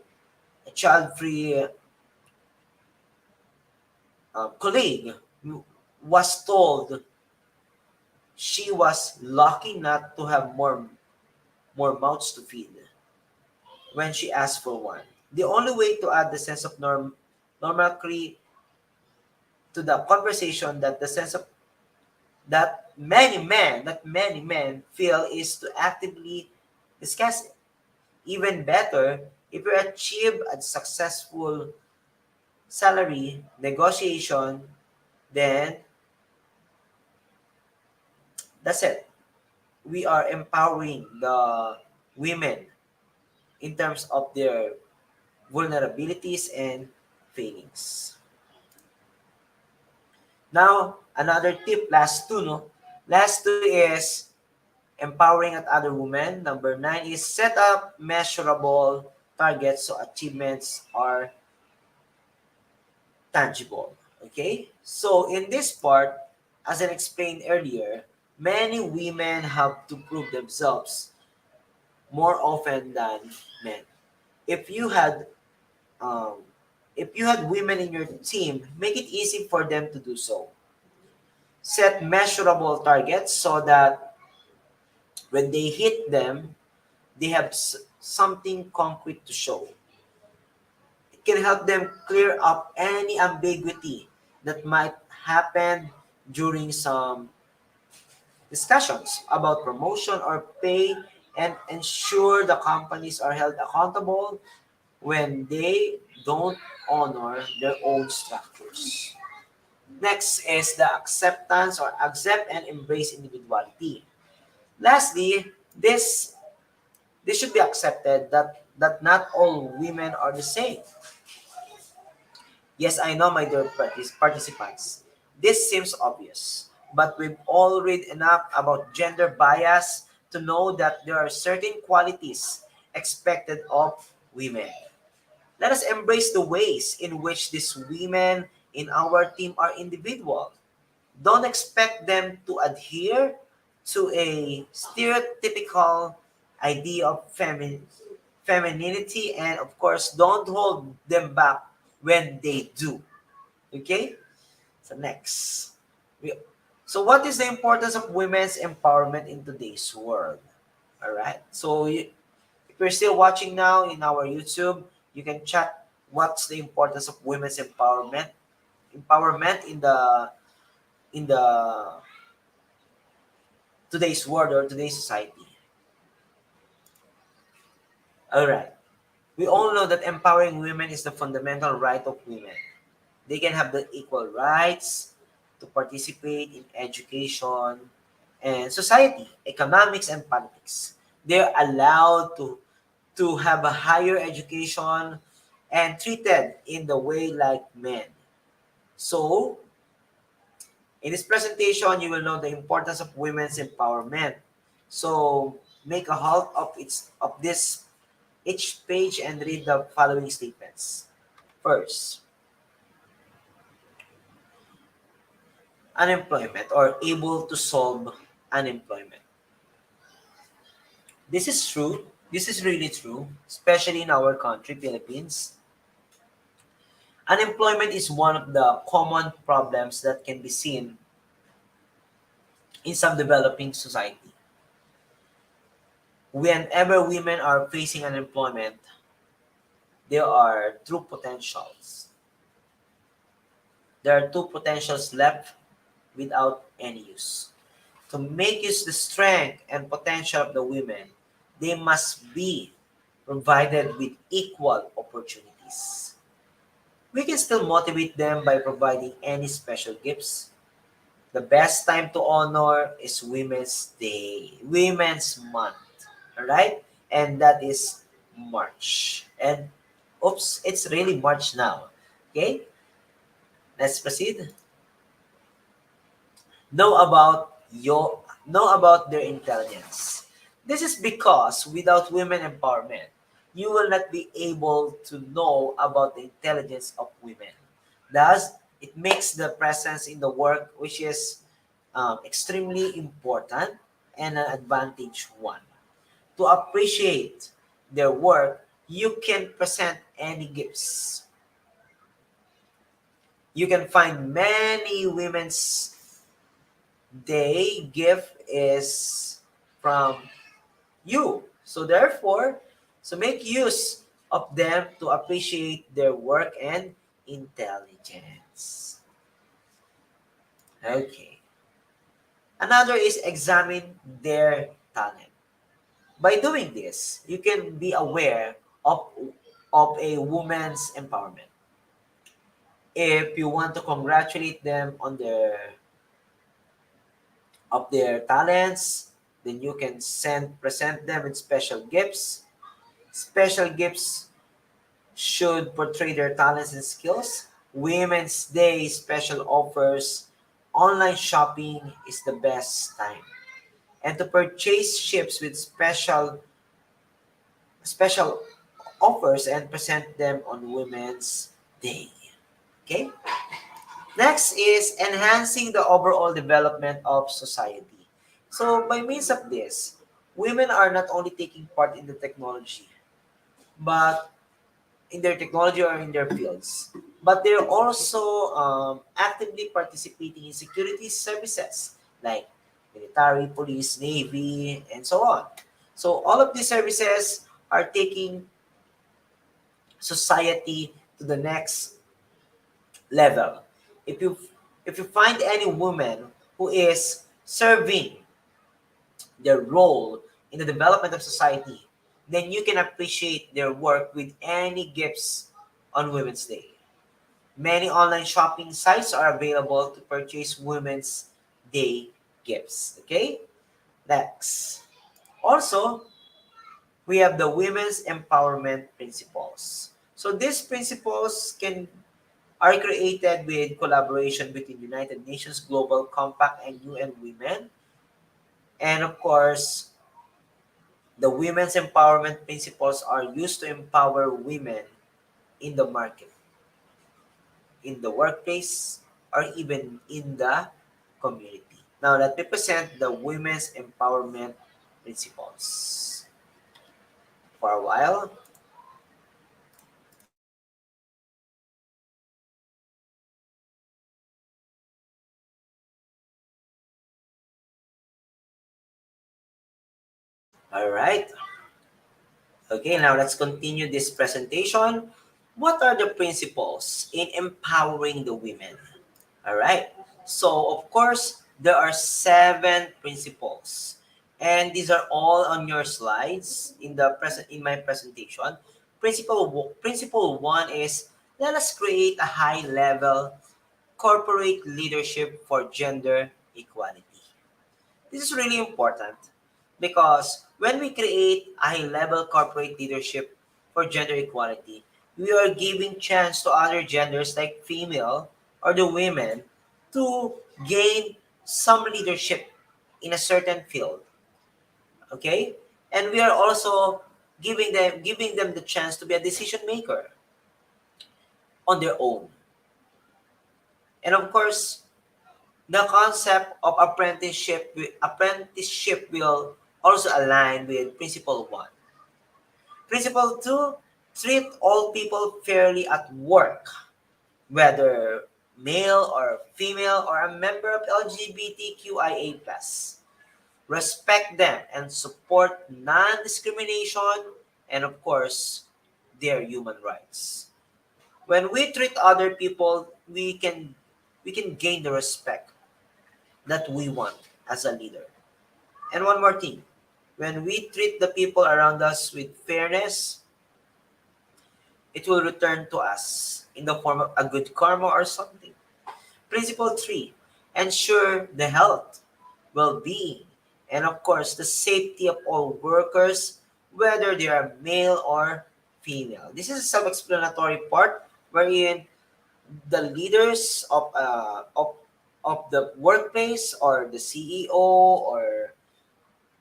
colleague was told she was lucky not to have more mouths to feed when she asked for one. The only way to add the sense of normalcy to the conversation that the sense of that many men feel is to actively discuss it. Even better, if you achieve a successful salary negotiation, then that's it. We are empowering the women in terms of their vulnerabilities and failings. Now, another tip, last two, no? Last two is empowering at other women. Number 9 is set up measurable targets so achievements are tangible. Okay? So, in this part, as I explained earlier, many women have to prove themselves more often than men. If you had um, if you had women in your team, make it easy for them to do so. Set measurable targets so that when they hit them, they have something concrete to show. It can help them clear up any ambiguity that might happen during some discussions about promotion or pay, and ensure the companies are held accountable when they don't honor their own structures. Next is the acceptance or accept and embrace individuality. Lastly, this should be accepted that not all women are the same. Yes, I know, my dear participants. This seems obvious, but we've all read enough about gender bias to know that there are certain qualities expected of women. Let us embrace the ways in which these women in our team are individual. Don't expect them to adhere to a stereotypical idea of femininity, and of course, don't hold them back when they do. Okay? So next. We- So what is the importance of women's empowerment in today's world? All right. So if you're still watching now in our YouTube, you can chat what's the importance of women's empowerment in the today's world or today's society. All right. We all know that empowering women is the fundamental right of women. They can have the equal rights to participate in education and society, economics, and politics. They're allowed to have a higher education and treated in the way like men. So, in this presentation, you will know the importance of women's empowerment. So, make a halt of this each page and read the following statements. First, unemployment or able to solve unemployment. This is true. This is really true, especially in our country, Philippines. Unemployment is one of the common problems that can be seen in some developing society. Whenever women are facing unemployment, there are true potentials. There are two potentials left without any use. To make use the strength and potential of the women, they must be provided with equal opportunities. We can still motivate them by providing any special gifts. The best time to honor is Women's Day, Women's Month, all right? And that is March. And oops, it's really March now. Okay, let's proceed. Know about their intelligence. This is because without women empowerment, you will not be able to know about the intelligence of women. Thus, it makes the presence in the work, which is extremely important and an advantage one. To appreciate their work, you can present any gifts. You can find many women's day gift is from you. So therefore, so make use of them to appreciate their work and intelligence. Okay. Another is examine their talent. By doing this, you can be aware of a woman's empowerment. If you want to congratulate them on their talents, then you can present them with special gifts. Special gifts should portray their talents and skills. Women's Day special offers. Online shopping is the best time. And to purchase ships with special offers and present them on Women's Day. Okay? Next is enhancing the overall development of society. So by means of this, women are not only taking part in the technology, but in their technology or in their fields, but they're also actively participating in security services like military, police, navy, and so on. So all of these services are taking society to the next level. If you if you find any woman who is serving their role in the development of society, then you can appreciate their work with any gifts on Women's Day. Many online shopping sites are available to purchase Women's Day gifts. Okay? Next. Also, we have the women's empowerment principles. So these principles are created with collaboration between United Nations Global Compact and UN Women. And of course, The women's empowerment principles are used to empower women in the market, in the workplace, or even in the community. Now, let me present the women's empowerment principles. For a while, all right. Okay, now let's continue this presentation. What are the principles in empowering the women? All right. So, of course, there are 7 principles. And these are all on your slides in my presentation. Principle 1 is let us create a high-level corporate leadership for gender equality. This is really important because when we create a high-level corporate leadership for gender equality, we are giving chance to other genders like female or the women to gain some leadership in a certain field. Okay? And we are also giving them the chance to be a decision maker on their own. And of course, the concept of apprenticeship will also align with Principle 1. Principle 2, treat all people fairly at work, whether male or female or a member of LGBTQIA+. Respect them and support non-discrimination and, of course, their human rights. When we treat other people, we can gain the respect that we want as a leader. And one more thing, when we treat the people around us with fairness, it will return to us in the form of a good karma or something. Principle 3, ensure the health, well-being, and of course the safety of all workers, whether they are male or female. This is a self-explanatory part wherein the leaders of the workplace or the CEO or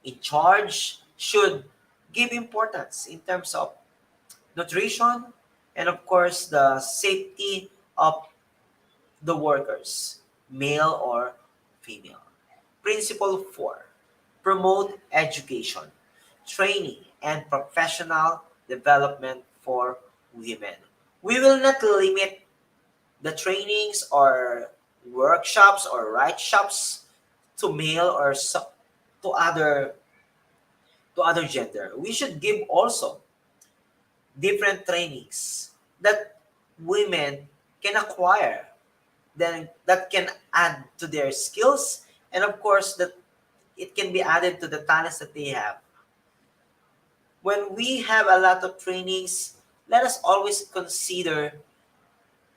in charge should give importance in terms of nutrition and of course the safety of the workers, male or female. Principle 4, promote education, training, and professional development for women. We will not limit the trainings or workshops or write shops to male or to other to other gender. We should give also different trainings that women can acquire, then that can add to their skills, and of course that it can be added to the talents that they have. When we have a lot of trainings, let us always consider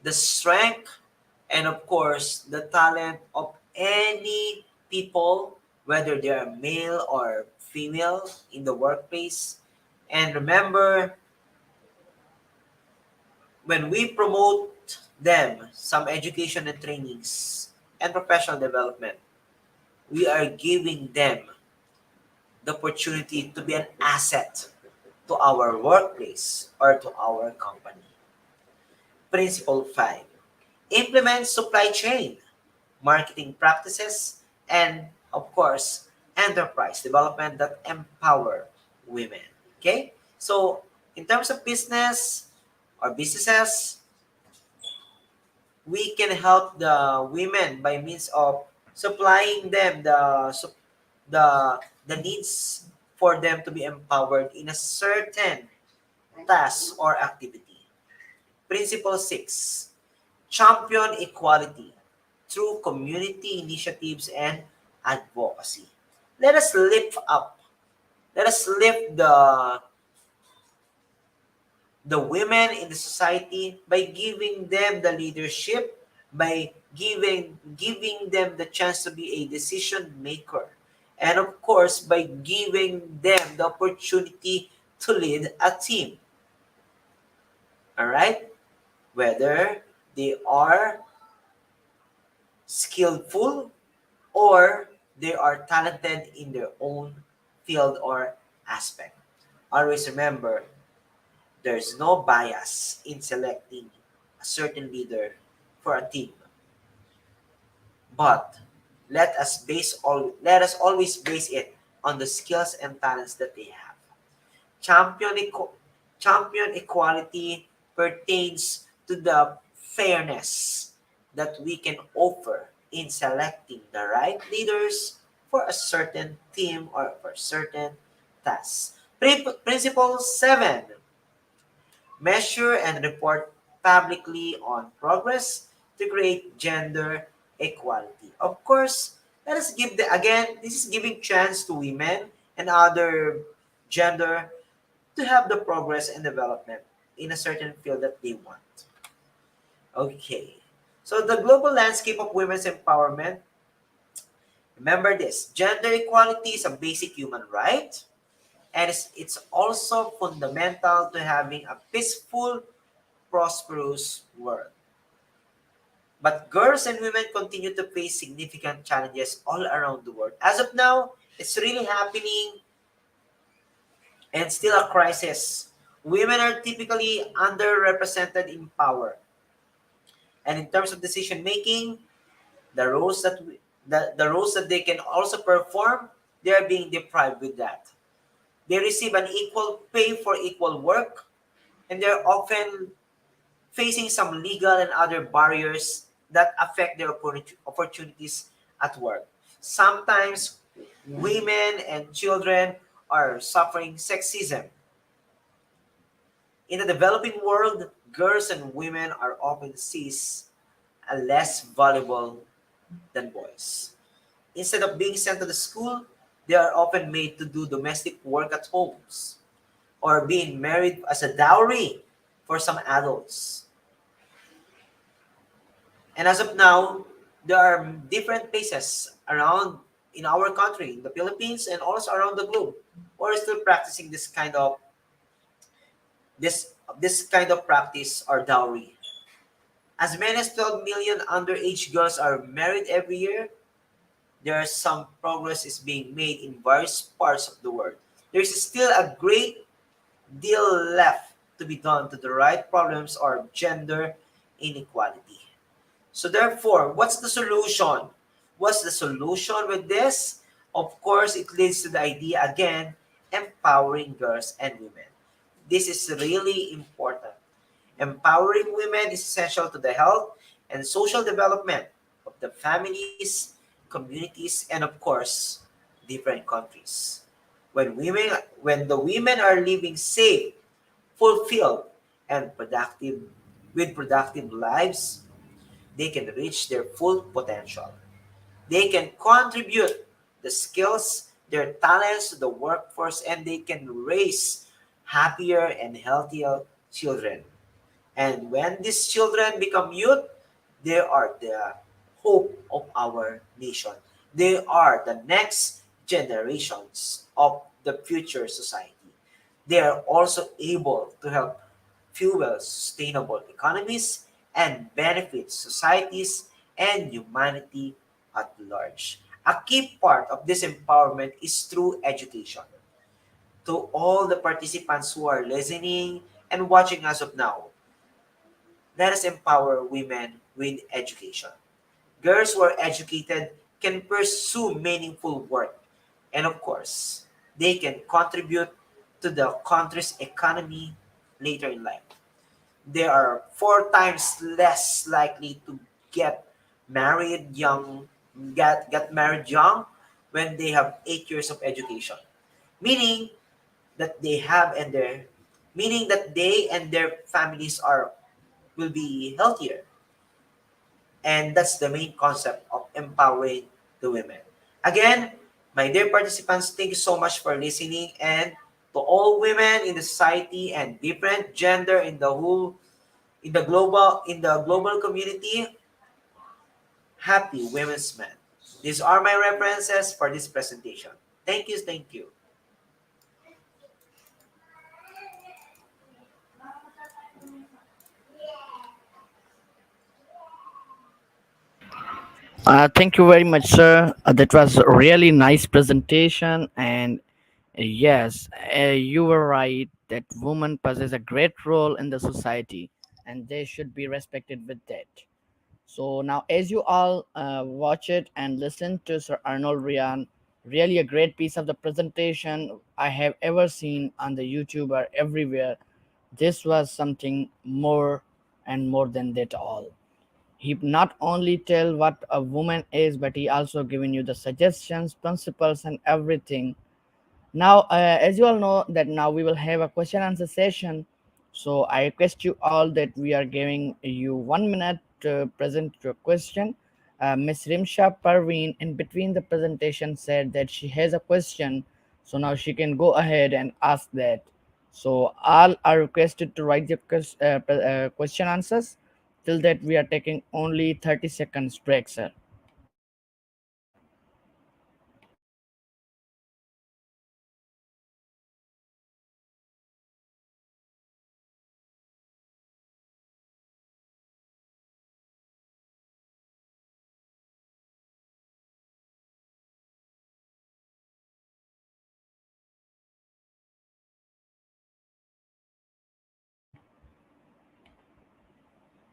the strength and of course the talent of any people, whether they are male or female in the workplace. And remember, when we promote them some education and trainings and professional development, we are giving them the opportunity to be an asset to our workplace or to our company. Principle 5, implement supply chain, marketing practices, and of course, enterprise development that empower women. Okay? So, in terms of business or businesses, we can help the women by means of supplying them the needs for them to be empowered in a certain task or activity. Principle 6, champion equality through community initiatives and advocacy. Let us lift up, let us lift the women in the society by giving them the leadership, by giving them the chance to be a decision maker, and of course by giving them the opportunity to lead a team. All right, whether they are skillful or they are talented in their own field or aspect. Always remember, there's no bias in selecting a certain leader for a team, but let us always base it on the skills and talents that they have. Champion, equ- champion equality pertains to the fairness that we can offer in selecting the right leaders for a certain team or for certain tasks. Principle 7: measure and report publicly on progress to create gender equality. Of course, let us give the again, this is giving chance to women and other gender to have the progress and development in a certain field that they want. Okay. So the global landscape of women's empowerment, remember this, gender equality is a basic human right, and it's also fundamental to having a peaceful, prosperous world. But girls and women continue to face significant challenges all around the world. As of now, it's really happening and still a crisis. Women are typically underrepresented in power. And in terms of decision making, the roles that the roles that they can also perform, they are being deprived with that. They receive an equal pay for equal work, and they're often facing some legal and other barriers that affect their opportunities at work. Sometimes women and children are suffering sexism. In the developing world, girls and women are often seen as less valuable than boys. Instead of being sent to the school, they are often made to do domestic work at homes or being married as a dowry for some adults. And as of now, there are different places around in our country, in the Philippines, and also around the globe, who are still practicing this kind of practice or dowry. As many as 12 million underage girls are married every year. There are some progress is being made in various parts of the world. There is still a great deal left to be done to the right problems or gender inequality. So therefore, what's the solution? What's the solution with this? Of course, it leads to the idea again, empowering girls and women. This is really important. Empowering women is essential to the health and social development of the families, communities, and of course, different countries. When the women are living safe, fulfilled, and productive lives, they can reach their full potential. They can contribute the skills, their talents to the workforce, and they can raise happier and healthier children. And when these children become youth, they are the hope of our nation. They are the next generations of the future society. They are also able to help fuel sustainable economies and benefit societies and humanity at large. A key part of this empowerment is through education. To all the participants who are listening and watching us of now, let us empower women with education. Girls who are educated can pursue meaningful work, and of course, they can contribute to the country's economy later in life. They are four times less likely to get married young, get married young when they have 8 years of education. Meaning that they have and their meaning that they and their families are will be healthier. And that's the main concept of empowering the women. Again, my dear participants, thank you so much for listening. And to all women in the society and different gender in the global community, happy Women's Month. These are my references for this presentation. Thank you, thank you. Thank you very much, sir. That was a really nice presentation, and Yes, you were right that women possess a great role in the society and they should be respected with that. So now, as you all watch it and listen to Sir Arnold Rian, really a great piece of the presentation I have ever seen on the YouTube or everywhere. This was something more and more than that all. He not only tell what a woman is, but he also giving you the suggestions, principles, and everything. Now, as you all know, that now we will have a question answer session. So I request you all that we are giving you 1 minute to present your question. Miss Rimsha Parveen, in between the presentation, said that she has a question. So now she can go ahead and ask that. So all are requested to write the question answers. Till that, we are taking only 30 seconds break, sir.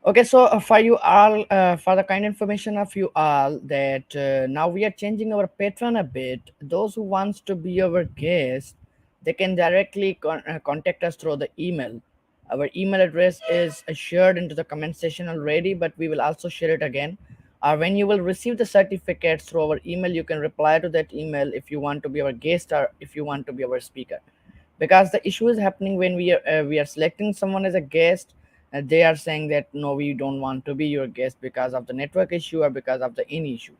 Okay, so for you all, for the kind information of you all, that now we are changing our patron a bit. Those who wants to be our guest, they can directly contact us through the email. Our email address is shared into the comment section already, but we will also share it again. When you will receive the certificates through our email, you can reply to that email if you want to be our guest or if you want to be our speaker, because the issue is happening when we are selecting someone as a guest. They are saying that no, we don't want to be your guest because of the network issue or because of the any issue.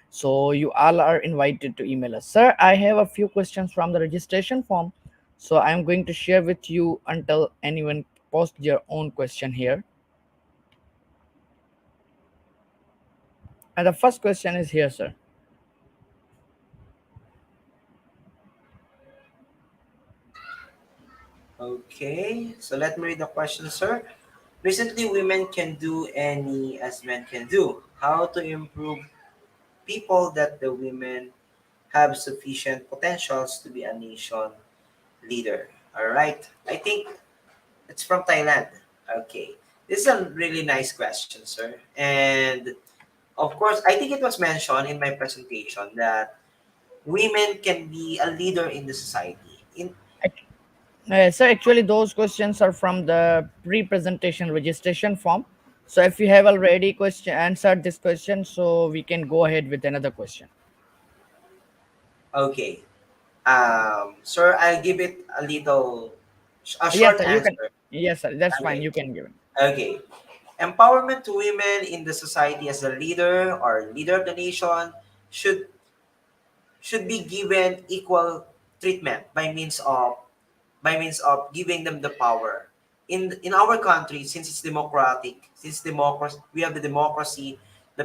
So you all are invited to email us. Sir, I have a few questions from the registration form, so I'm going to share with you until anyone posts their own question here. And the first question is here, sir. Okay, so let me read the question, sir. Recently, women can do any as men can do. How to improve people that the women have sufficient potentials to be a nation leader? All right, I think it's from Thailand. Okay, this is a really nice question, sir. And of course, I think it was mentioned in my presentation that women can be a leader in the society. In So actually, those questions are from the pre-presentation registration form. So if you have already question answered this question, so we can go ahead with another question. okay, sir, I'll give it a Yes, short sir, you can. answer. Yes, sir, that's fine. Okay, You can give it. okay. Empowerment to women in the society as a leader or leader of the nation should should be given equal treatment by means of giving them the power. In our country, since it's democratic, since democracy we have the democracy, the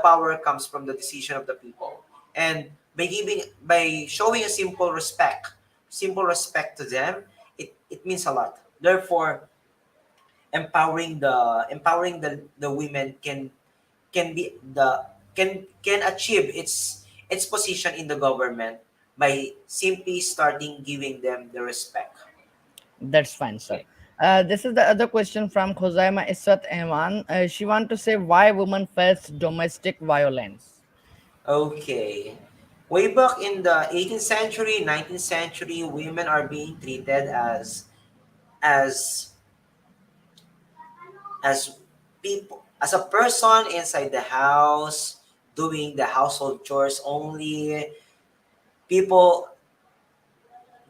power comes from the decision of the people. And by showing a simple respect to them, it means a lot. Therefore, empowering the women can be the can achieve its position in the government by simply starting giving them the respect. That's fine, sir. Okay. This is the other question from 𝘆cije𝘂'𝗹𝗹. She want to say why women face domestic violence. Okay. Way back in the 18th century, 19th century, women are being treated as as people as a person inside the house doing the household chores only. People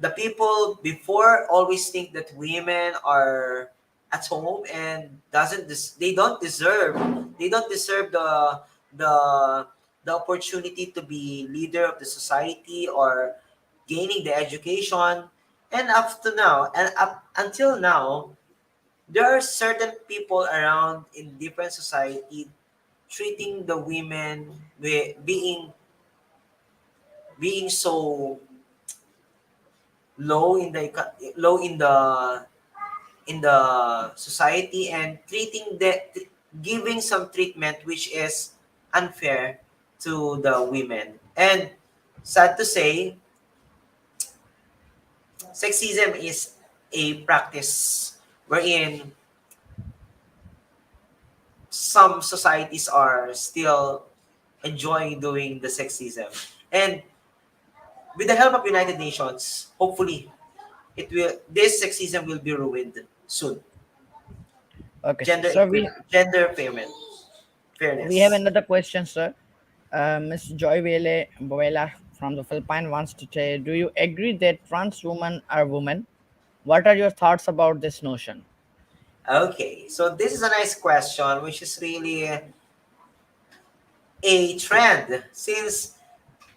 the people before always think that women are at home and they don't deserve the the opportunity to be leader of the society or gaining the education. And up to now and up until now, there are certain people around in different society treating the women with being so low in in the society and giving some treatment which is unfair to the women. And sad to say, sexism is a practice wherein some societies are still enjoying doing the sexism. And with the help of United Nations, hopefully it will this sexism will be ruined soon. Okay, sir. Gender So gender payment we have fairness. another question, sir. Ms. Joy Vele Boela from the Philippines wants to say, do you agree that trans women are women? What are your thoughts about this notion? Okay, so this is a nice question, which is really a trend since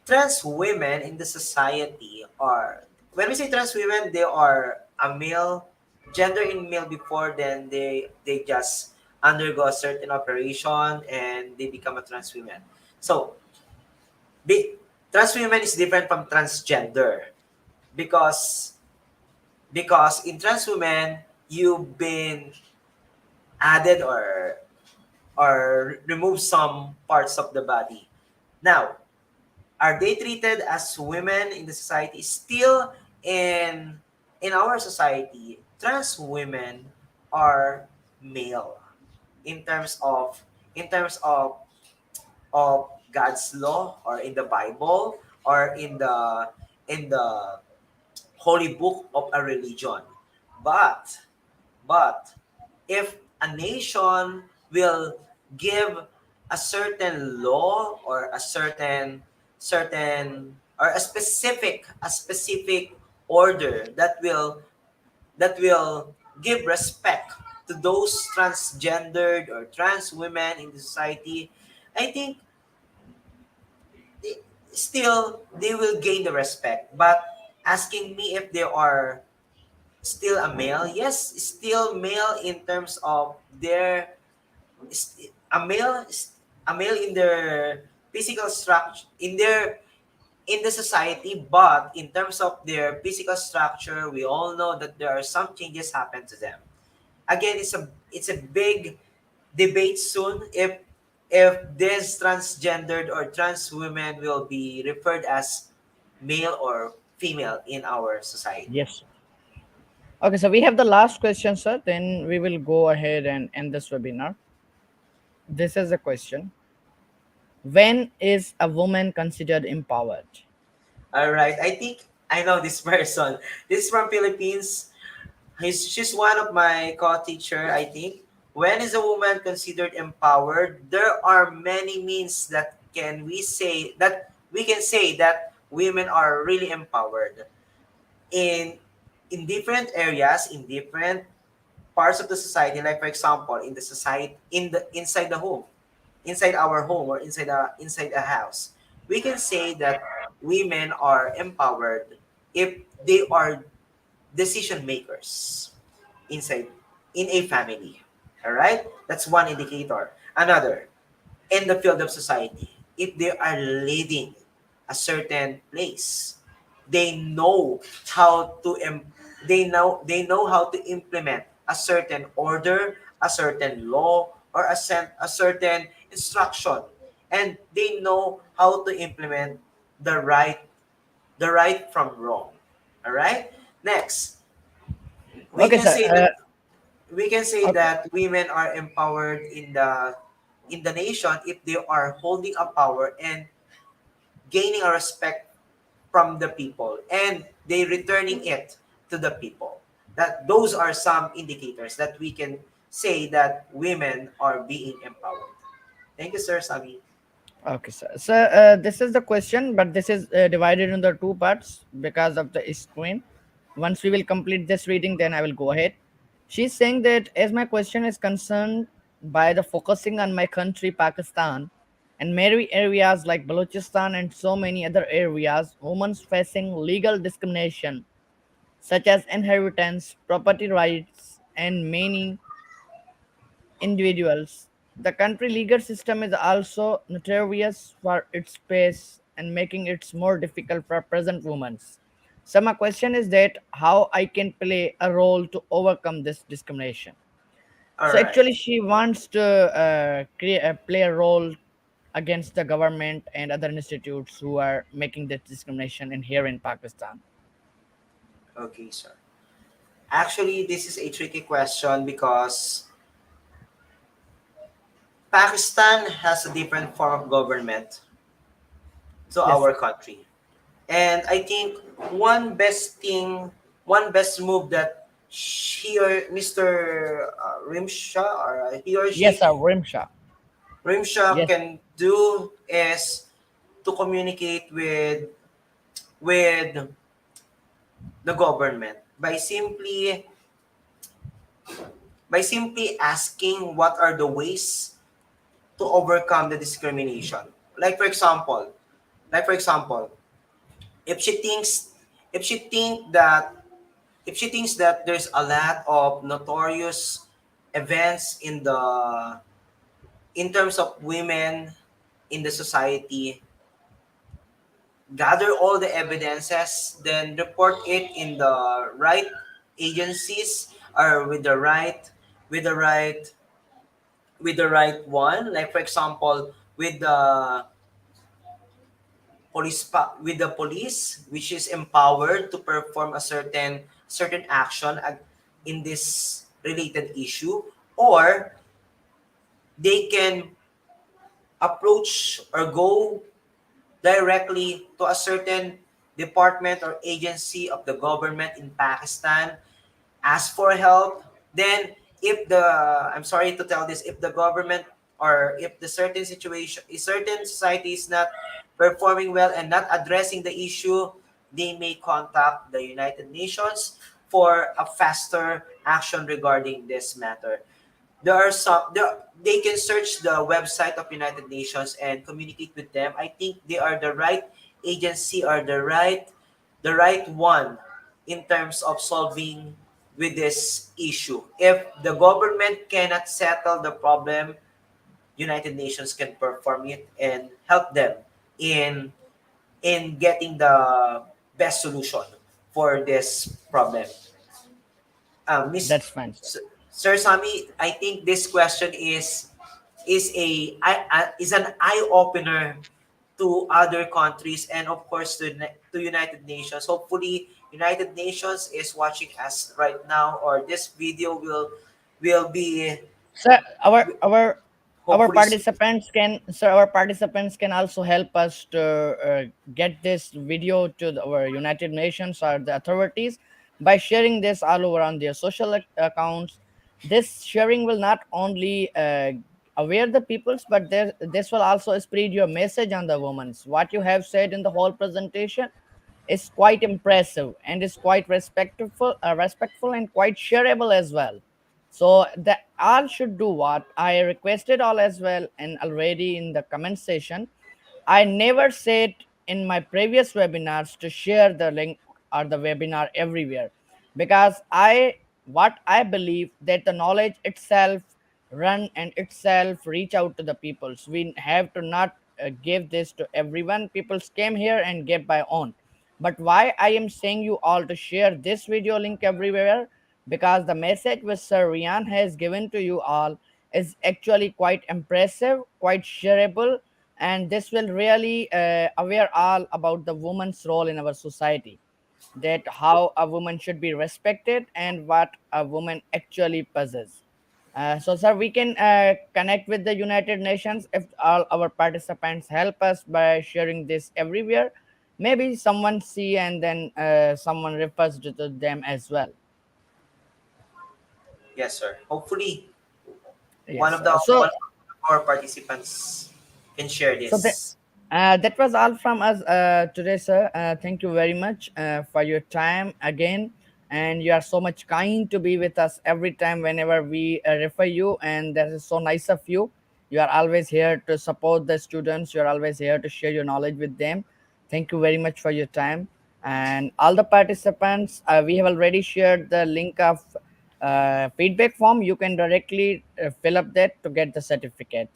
trans women in the society are, when we say trans women, they are a male, gender in male before, then they just undergo a certain operation and they become a trans woman. So be, trans women is different from transgender because in trans women you've been added or remove some parts of the body. Now, are they treated as women in the society? Still in our society, trans women are male in terms of in terms of God's law or in the Bible or in the holy book of a religion. But but if a nation will give a certain law or a certain or a specific order that will give respect to those transgendered or trans women in the society, I think they- still they will gain the respect. But asking me if they are still a male, yes, still male in terms of their a male a male in their physical structure in the society, but in terms of their physical structure, we all know that there are some changes happen to them. Again, it's a big debate soon if this transgendered or trans women will be referred as male or female in our society. Yes, sir. Okay, so we have the last question, sir. Then we will go ahead and end this webinar. This is the question. When is a woman considered empowered? All right, I think I know this person. This is from Philippines. She's one of my co-teacher, I think. When is a woman considered empowered? There are many means that we can say that women are really empowered in different areas, in different parts of the society. Like for example, in the society, in the inside the home, inside our home or inside a house, we can say that women are empowered if they are decision makers inside in a family. All right, that's one indicator. Another, in the field of society, if they are leading a certain place, they know how to they know how to implement a certain order, a certain law, or a certain instruction, and they know how to implement the right from wrong. All right, next, we Okay, can sir. say that we can say Okay. that women are empowered in the nation if they are holding a power and gaining a respect from the people and they returning it to the people. That those are some indicators that we can say that women are being empowered. Thank you, sir Sami. Okay, sir. So this is the question, but this is divided into two parts because of the screen. Once we will complete this reading, then I will go ahead. She's saying that as my question is concerned by the focusing on my country, Pakistan, and many areas like Balochistan and so many other areas, women facing legal discrimination such as inheritance, property rights, and many individuals. The country legal system is also notorious for its pace and making it more difficult for present women. So my question is that how I can play a role to overcome this discrimination. All So right. actually, she wants to play a role against the government and other institutes who are making this discrimination in here in Pakistan. Okay, sir. Actually, this is a tricky question because Pakistan has a different form of government to Yes, our sir. country. And I think one best thing, one best move that she or Mr. Rimsha or he or Yes, she sir. Rimsha. Rimsha Yes, can do is to communicate with the government by simply asking what are the ways to overcome the discrimination. Like for example, like for example, if she thinks if she think that if she thinks that there's a lot of notorious events in terms of women in the society, gather all the evidences, then report it in the right agencies or with the right with the right one. Like for example, with the police, which is empowered to perform a certain action in this related issue, or they can approach or go directly to a certain department or agency of the government in Pakistan, ask for help. Then if the I'm sorry to tell this, if the government or if the certain situation a certain society is not performing well and not addressing the issue, they may contact the United Nations for a faster action regarding this matter. They can search the website of United Nations and communicate with them. I think they are the right agency or the right one in terms of solving with this issue. If the government cannot settle the problem, United Nations can perform it and help them in getting the best solution for this problem. Miss that's fine, sir. Sir Sami, I think this question is an eye opener to other countries and of course to United Nations. Hopefully, United Nations is watching us right now, or this video will be Sir, our hopefully soon. participants can, sir, our participants can also help us to get this video to our United Nations or the authorities by sharing this all over on their social accounts. This sharing will not only aware the peoples, but this will also spread your message on the women's. What you have said in the whole presentation is quite impressive and is quite respectful and quite shareable as well. So that all should do what I requested all as well, and already in the comment section, I never said in my previous webinars to share the link or the webinar everywhere, because what I believe that the knowledge itself run and itself reach out to the peoples. We have to not give this to everyone. People came here and gave by own. But why I am saying you all to share this video link everywhere, because the message which Sir Rian has given to you all is actually quite impressive, quite shareable, and this will really aware all about the woman's role in our society, that how a woman should be respected and what a woman actually possesses. So, sir, we can connect with the United Nations if all our participants help us by sharing this everywhere. Maybe someone see and then someone refers to them as well. Yes, sir. Hopefully, Yes. So, one of our participants can share so that this. that was all from us today, sir. Thank you very much for your time again, and you are so much kind to be with us every time whenever we refer you, and that is so nice of you. You are always here to support the students. You are always here to share your knowledge with them. Thank you very much for your time, and all the participants. We have already shared the link of feedback form. You can directly fill up that to get the certificate.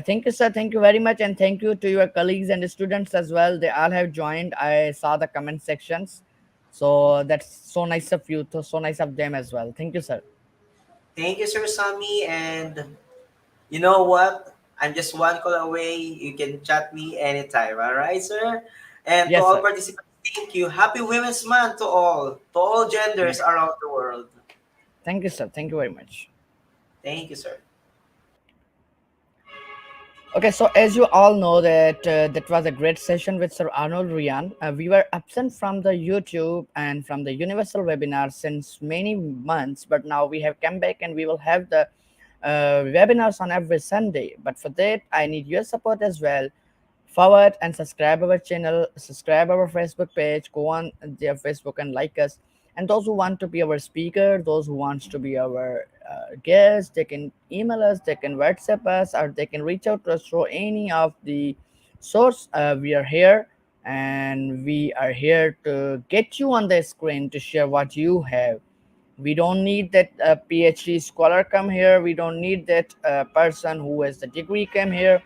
Thank you, sir. Thank you very much. And thank you to your colleagues and students as well. They all have joined. I saw the comment sections. So that's so nice of you. So nice of them as well. Thank you, sir. Thank you, Sir Sami, and you know what? I'm just one call away. You can chat me anytime. All right, sir? And to Yes, all sir. participants, Thank you. Happy Women's Month to all genders Thank, around the world. thank you, sir. Thank you very much. Thank you, sir. Okay, so as you all know that that was a great session with Sir Arnold Rian. We were absent from the YouTube and from the Universal webinar since many months, but now we have come back and we will have the webinars on every Sunday. But for that, I need your support as well. Forward and subscribe our channel, subscribe our Facebook page, go on their Facebook and like us. And those who want to be our speaker, those who wants to be our guest, they can email us, they can WhatsApp us, or they can reach out to us through any of the source. We are here, and we are here to get you on the screen to share what you have. We don't need that PhD scholar come here. We don't need that person who has the degree come here.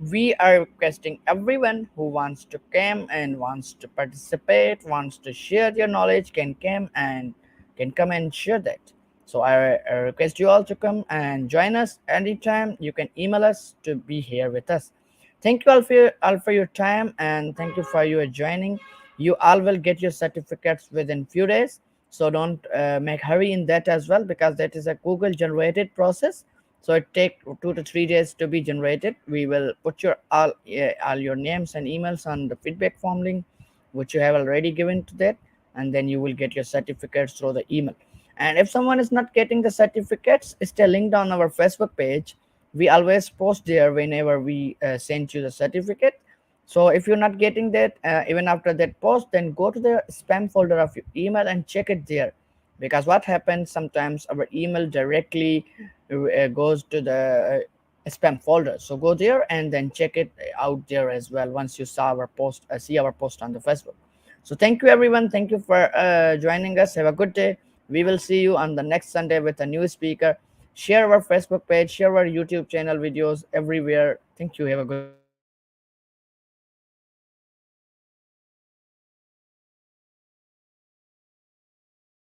We are requesting everyone who wants to come and wants to participate, wants to share their knowledge, can come and share that. So I request you all to come and join us anytime. You can email us to be here with us. Thank you all for your time, and thank you for your joining. You all will get your certificates within few days. So don't make hurry in that as well, because that is a Google generated process, so it take 2 to 3 days to be generated. We will put your all your names and emails on the feedback form link, which you have already given to that, and then you will get your certificates through the email. And if someone is not getting the certificates, it's still linked on our Facebook page. We always post there whenever we send you the certificate. So if you're not getting that even after that post, then go to the spam folder of your email and check it there. Because what happens, sometimes our email directly goes to the spam folder. So go there and then check it out there as well once you saw our post, see our post on the Facebook. So thank you everyone, thank you for joining us. Have a good day. We will see you on the next Sunday with a new speaker. Share our Facebook page, share our YouTube channel videos everywhere. Thank you, have a good day.